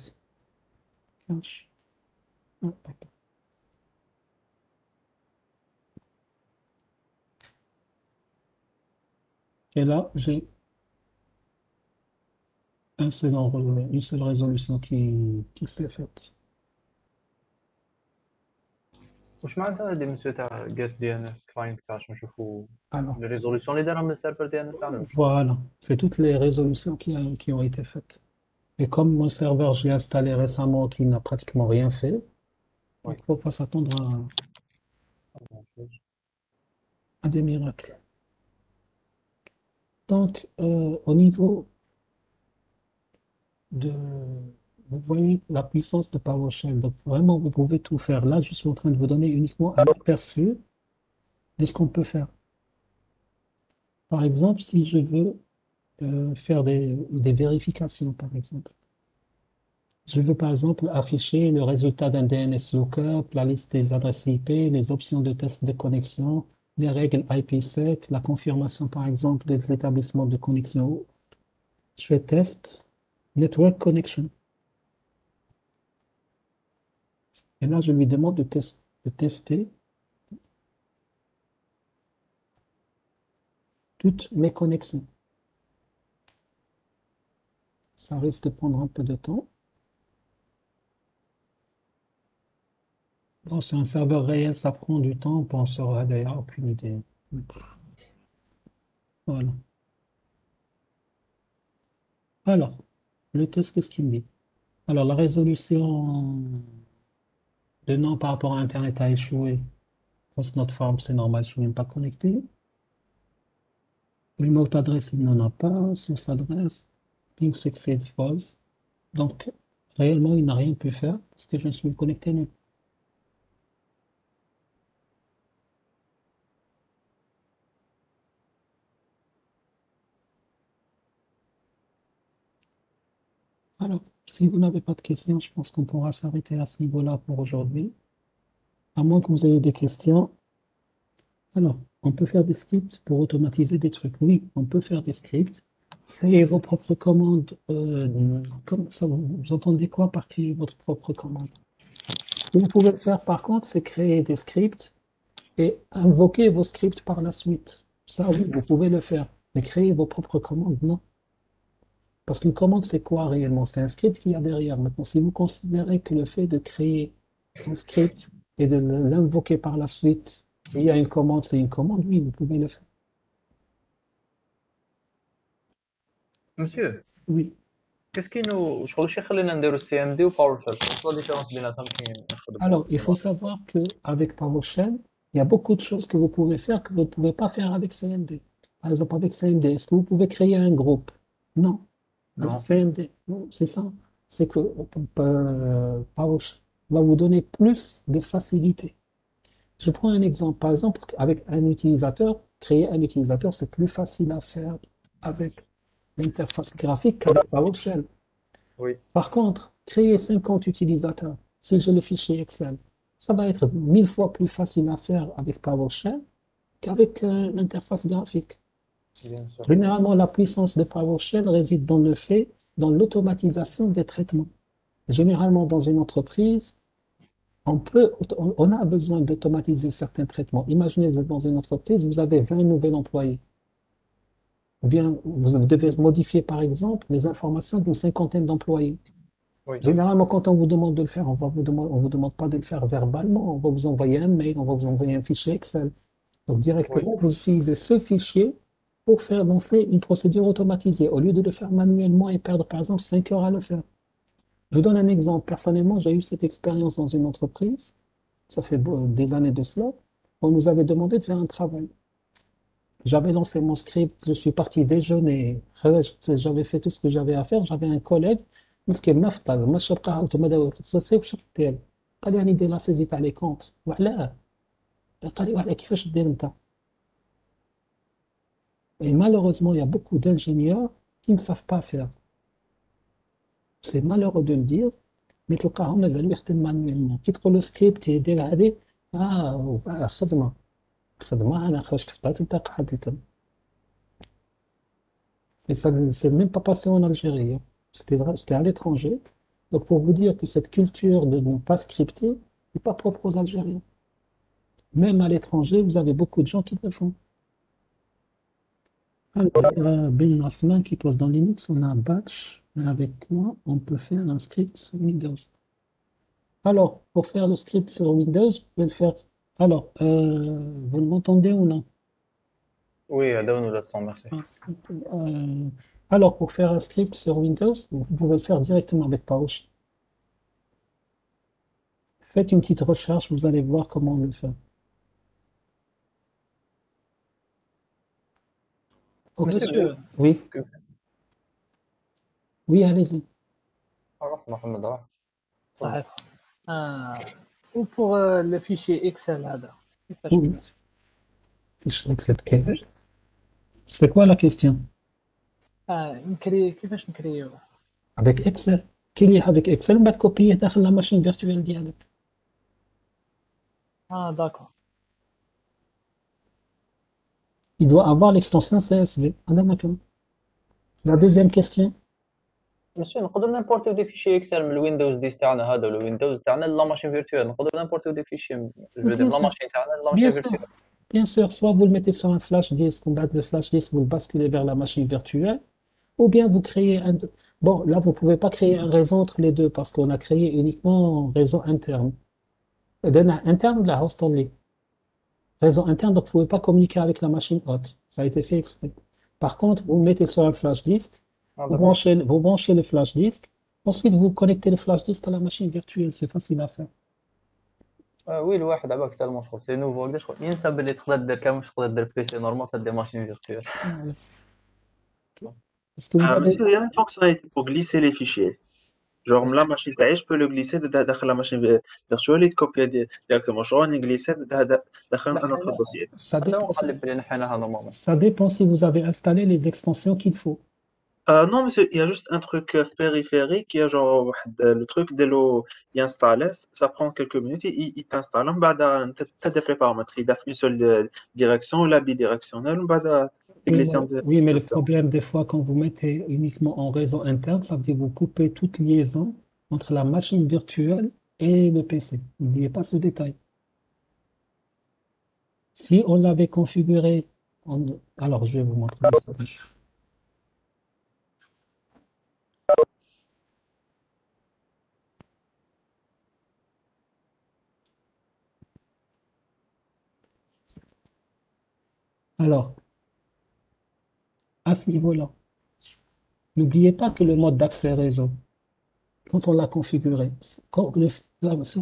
cache. Ah, d'accord. Et là, j'ai une seule résolution qui s'est faite. واش معناتها هادي مسيو تاع get DNS client cache نشوفوا Alors, لي ريزولوسيون اللي دارهم من السيرفر دي ان اس تاعنا. voilà, c'est toutes les résolutions qui ont été faites. Et comme mon serveur, je l'ai installé récemment, qui n'a pratiquement rien fait, Oui. il ne faut pas s'attendre à des miracles. Donc, au niveau de, vous voyez la puissance de PowerShell. Donc, vraiment, vous pouvez tout faire. Là, je suis en train de vous donner uniquement un aperçu de ce qu'on peut faire. Par exemple, si je veux faire des vérifications, par exemple. Je veux, par exemple, afficher le résultat d'un DNS lookup, la liste des adresses IP, les options de test de connexion, les règles IPsec, la confirmation, par exemple, des établissements de connexion. Je fais test, network connection. Et là, je lui demande de tester toutes mes connexions. Ça risque de prendre un peu de temps. Bon, sur un serveur réel, ça prend du temps. On sera d'ailleurs aucune idée. Voilà. Alors, le test, qu'est-ce qu'il me dit? Alors, la résolution de nom par rapport à Internet a échoué. Post not found, c'est normal, je ne suis même pas connecté. Remote adresse, il n'en a pas. Source adresse, ping succeed false. Donc, réellement, il n'a rien pu faire parce que je ne suis connecté nulle. Alors, si vous n'avez pas de questions, je pense qu'on pourra s'arrêter à ce niveau-là pour aujourd'hui. À moins que vous ayez des questions. Alors, on peut faire des scripts pour automatiser des trucs. Oui, on peut faire des scripts. Créer vos propres commandes. Comme ça, vous entendez quoi par créer votre propre commande? Ce que vous pouvez faire, par contre, c'est créer des scripts et invoquer vos scripts par la suite. Ça, oui, vous pouvez le faire. Mais créer vos propres commandes, non. Parce qu'une commande, c'est quoi réellement? C'est un script qu'il y a derrière. Maintenant, si vous considérez que le fait de créer un script et de l'invoquer par la suite, il y a une commande, c'est une commande, oui, vous pouvez le faire. مسيو Oui. كيسكينو شغل واش يخلينا نديرو السي ام دي وباور شيل شنو لا ديفيرونس بيناتهم كي نخدمو؟ Alors, il faut savoir qu'avec PowerShell, il y a beaucoup de choses que vous pouvez faire que vous ne pouvez pas faire avec CMD. Par exemple, avec CMD, est-ce que vous pouvez créer un groupe? Non. Non. Avec CMD, non, c'est ça. C'est que PowerShell va vous donner plus de facilité. Je prends un exemple. Par exemple, avec un utilisateur, créer un utilisateur, c'est plus facile à faire avec l'interface graphique qu'avec PowerShell. Oui. Par contre, créer 50 utilisateurs, si j'ai le fichier Excel, ça va être 1000 fois plus facile à faire avec PowerShell qu'avec l'interface graphique. Bien sûr. Généralement, la puissance de PowerShell réside dans dans l'automatisation des traitements. Généralement, dans une entreprise, on a besoin d'automatiser certains traitements. Imaginez, vous êtes dans une entreprise, vous avez 20 nouveaux employés. Ou bien, vous devez modifier, par exemple, les informations d'une cinquantaine d'employés. Oui. Généralement, quand on vous demande de le faire, on vous demande pas de le faire verbalement. On va vous envoyer un mail, on va vous envoyer un fichier Excel. Donc, directement, vous utilisez ce fichier pour faire lancer une procédure automatisée, au lieu de le faire manuellement et perdre, par exemple, 5 heures à le faire. Je vous donne un exemple. Personnellement, j'ai eu cette expérience dans une entreprise. Ça fait des années de cela. On nous avait demandé de faire un travail. J'avais lancé mon script, je suis parti déjeuner. J'avais fait tout ce que j'avais à faire. J'avais un collègue, مسكين ما فطر ما شرب قهوته ما داور تصيب شرب ديالو. قال لي راني داير لا سيزي تاع لي كونت. وعلاه؟ قال لي وعلاه كيفاش دير انت؟ Et malheureusement, il y a beaucoup d'ingénieurs qui ne savent pas faire. C'est malheureux de le dire, mais تلقاهم مازالوا يخدم manuellement. كيدخل le script يدير هذه خدمة أنا خرجت في الدار تلقى قاعدة. Et ça ne s'est même pas passé en Algérie, hein. C'était à l'étranger. Donc pour vous dire que cette culture de ne pas scripter n'est pas propre aux Algériens. Même à l'étranger, vous avez beaucoup de gens qui le font. Alors, il y a Ben Nasman qui pose dans Linux, on a un batch, mais avec quoi on peut faire un script sur Windows. Alors, pour faire le script sur Windows, vous pouvez le faire. Alors, vous m'entendez ou non? Oui, هذا ولا son, merci. Euh, alors, pour faire un script sur Windows, vous pouvez le faire directement avec PowerShell. Faites une petite recherche, vous allez voir comment on le fait. Ok. Monsieur, Oui, oui, allez-y. روح محمد روح. صحيح. وبور لو فيشي اكسل هذا كيفاش Oui. Je accepte. C'est quoi la question? كيفاش نكريو Avec Excel. كي avec Excel بعد كوبيه داخل لا ماشين فيرتوال ديالك. داكور Il doit avoir l'extension CSV. هذا ما كان. La deuxième question. مسيو نقدر نيمبورتيو دي فيشي اكسل من الويندوز ديس تاعنا هذا ولا الويندوز تاعنا لا ماشين فيرتوال نقدر نيمبورتيو دي فيشي جو Bien دير لا sûr. ماشين تاعنا لا Bien ماشين sûr. فيرتوال. Bien sûr, soit vous le mettez sur un flash disk, on bat le flash disk, vous le basculez vers la machine virtuelle, ou bien vous créez un. Bon, là, vous ne pouvez pas créer un réseau entre les deux parce qu'on a créé uniquement un réseau interne. Interne, la host only. Réseau interne, donc vous ne pouvez pas communiquer avec la machine hôte. Ça a été fait exprès. Par contre, vous le mettez sur un flash disk, vous branchez le flash disk, ensuite vous connectez le flash disk à la machine virtuelle. C'est facile à faire. وي الواحد عباك حتى المشروع سي نوفو قداش ينسى باللي تقدر دير كامل تقدر دير بيسي نورمال تدير ماشين فيرتوال. Voilà. Est-ce que vous avez. Monsieur, il y a une fonctionnalité pour glisser les fichiers. Genre, la machine تاعي, je peux le glisser داخل la machine virtuelle et copier directement. Je vais glisser داخل un autre dossier. Ça هذا هو dépend, القالب اللي نحيناها نورمالمون. ça dépend si vous avez installé les extensions qu'il faut. Non, monsieur, il y a juste un truc périphérique, il y a genre le truc de l'eau, il installe, ça prend quelques minutes, il t'installe, tu as des paramètres, il a une seule direction, la bidirectionnelle, tu Oui, glisses oui, mais le problème, des fois, quand vous mettez uniquement en réseau interne, ça veut dire que vous coupez toute liaison entre la machine virtuelle et le PC. N'oubliez pas ce détail. Si on l'avait configuré, alors je vais vous montrer ça. Alors, à ce niveau-là, n'oubliez pas que le mode d'accès réseau, quand on l'a configuré, si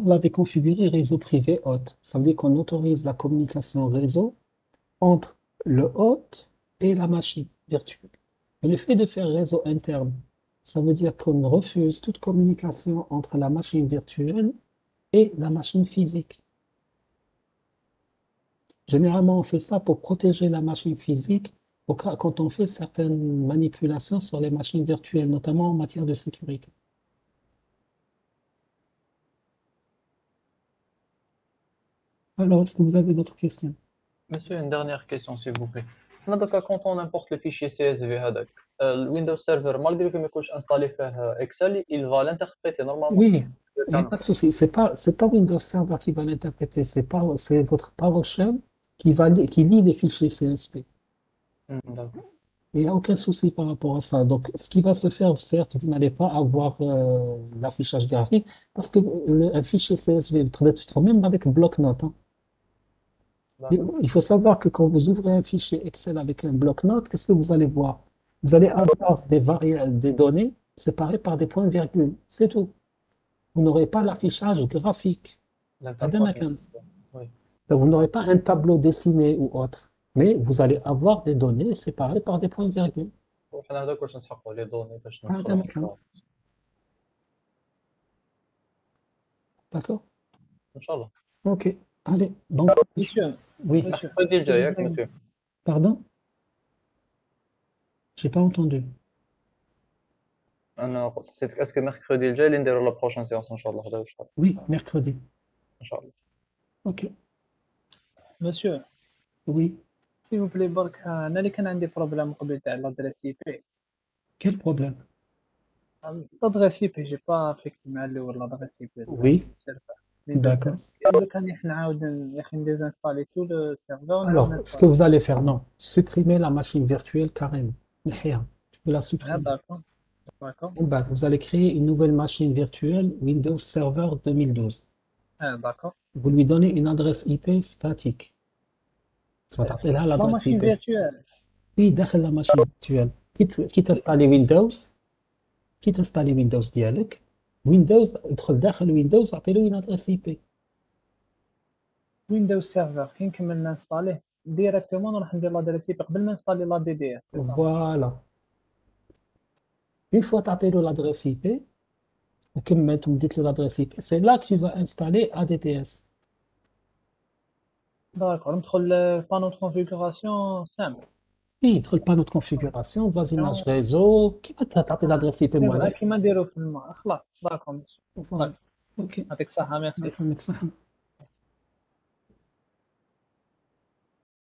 on l'avait configuré réseau privé hôte, ça veut dire qu'on autorise la communication réseau entre le hôte et la machine virtuelle. Et le fait de faire réseau interne, ça veut dire qu'on refuse toute communication entre la machine virtuelle et la machine physique. Généralement, on fait ça pour protéger la machine physique quand on fait certaines manipulations sur les machines virtuelles, notamment en matière de sécurité. Alors, est-ce que vous avez d'autres questions? Monsieur, une dernière question s'il vous plaît. هنا دوكا quand on importe le fichier CSV هذاك الويندوز سيرفر malgré que ما يكونش انستالي فيه اكسل il va l'interpréter normalement. Oui, il n'y a pas de souci. C'est pas Windows Server qui va l'interpréter, c'est votre PowerShell qui lit les fichiers CSV. D'accord. Il n'y a aucun souci par rapport à ça. Donc, ce qui va se faire, certes, vous n'allez pas avoir l'affichage graphique parce que un fichier CSV, vous pouvez même avec bloc-notes, hein. Il faut savoir que quand vous ouvrez un fichier Excel avec un bloc-notes, qu'est-ce que vous allez voir? Vous allez avoir des données séparées par des points-virgules. C'est tout. Vous n'aurez pas l'affichage graphique. L'interface. Oui. Donc, vous n'aurez pas un tableau dessiné ou autre, mais vous allez avoir des données séparées par des points-virgules. وحنا هذاك واش نسحقوا لي دوني باش هذا ندخلوا. مكان. D'accord? ان شاء الله. Ok. Allez, donc, Monsieur, oui, monsieur, الحلقه ديال جايك مسيو. pardon? J'ai pas entendu. انا سقسيتك اسكو ميركودي الجاي اللي نديرو لا بروشين سيونس ان شاء الله غدا واش Oui, mercredi. ان شاء الله. Ok. مسيو Oui. سي vous بلي برك انا اللي كان عندي بروبليم قبل تاع لادريس اي بي Quel problème? لادريس اي بي جي با افيكت مع الاول لادريس اي بي Oui, d'accord. لو كان نعاود يا اخي نديزانستالي تو لو سيرفور Alors, ce que vous allez faire, non, supprimer la machine virtuelle carrément. نحيها. Tu peux la supprimer. داكور داكور Et bah, vous allez créer une nouvelle machine virtuelle Windows Server 2012. داكور Vous lui donnez une adresse IP statique. soit تعطيلها لا l'adresse ماشين IP. فيرتوال Oui, داخل la machine virtuelle. كي تستالي Windows, كي تستالي Windows ديالك, Windows ادخل داخل Windows اعطيله une adresse IP. ويندوز سيرفر كي نكمل نانستاليه ديريكتومون نروح ندير لادريس اي بي قبل ما نستالي لا دي دي اس Voilà. Une fois تعطيله l'adresse IP, وكملت ومديت له l'adresse IP, c'est là que tu vas installer ADTS. داكور ندخل بانو دو كونفيغوراسيون سامبل Oui, يدخل panneau de configuration, voisinage réseau, كيما تعطي l'adresse IP سير مالك. كيما نديرو في خلاص داكور Voilà. Ok. يعطيك الصحة الله ميرسي يسلمك صحة.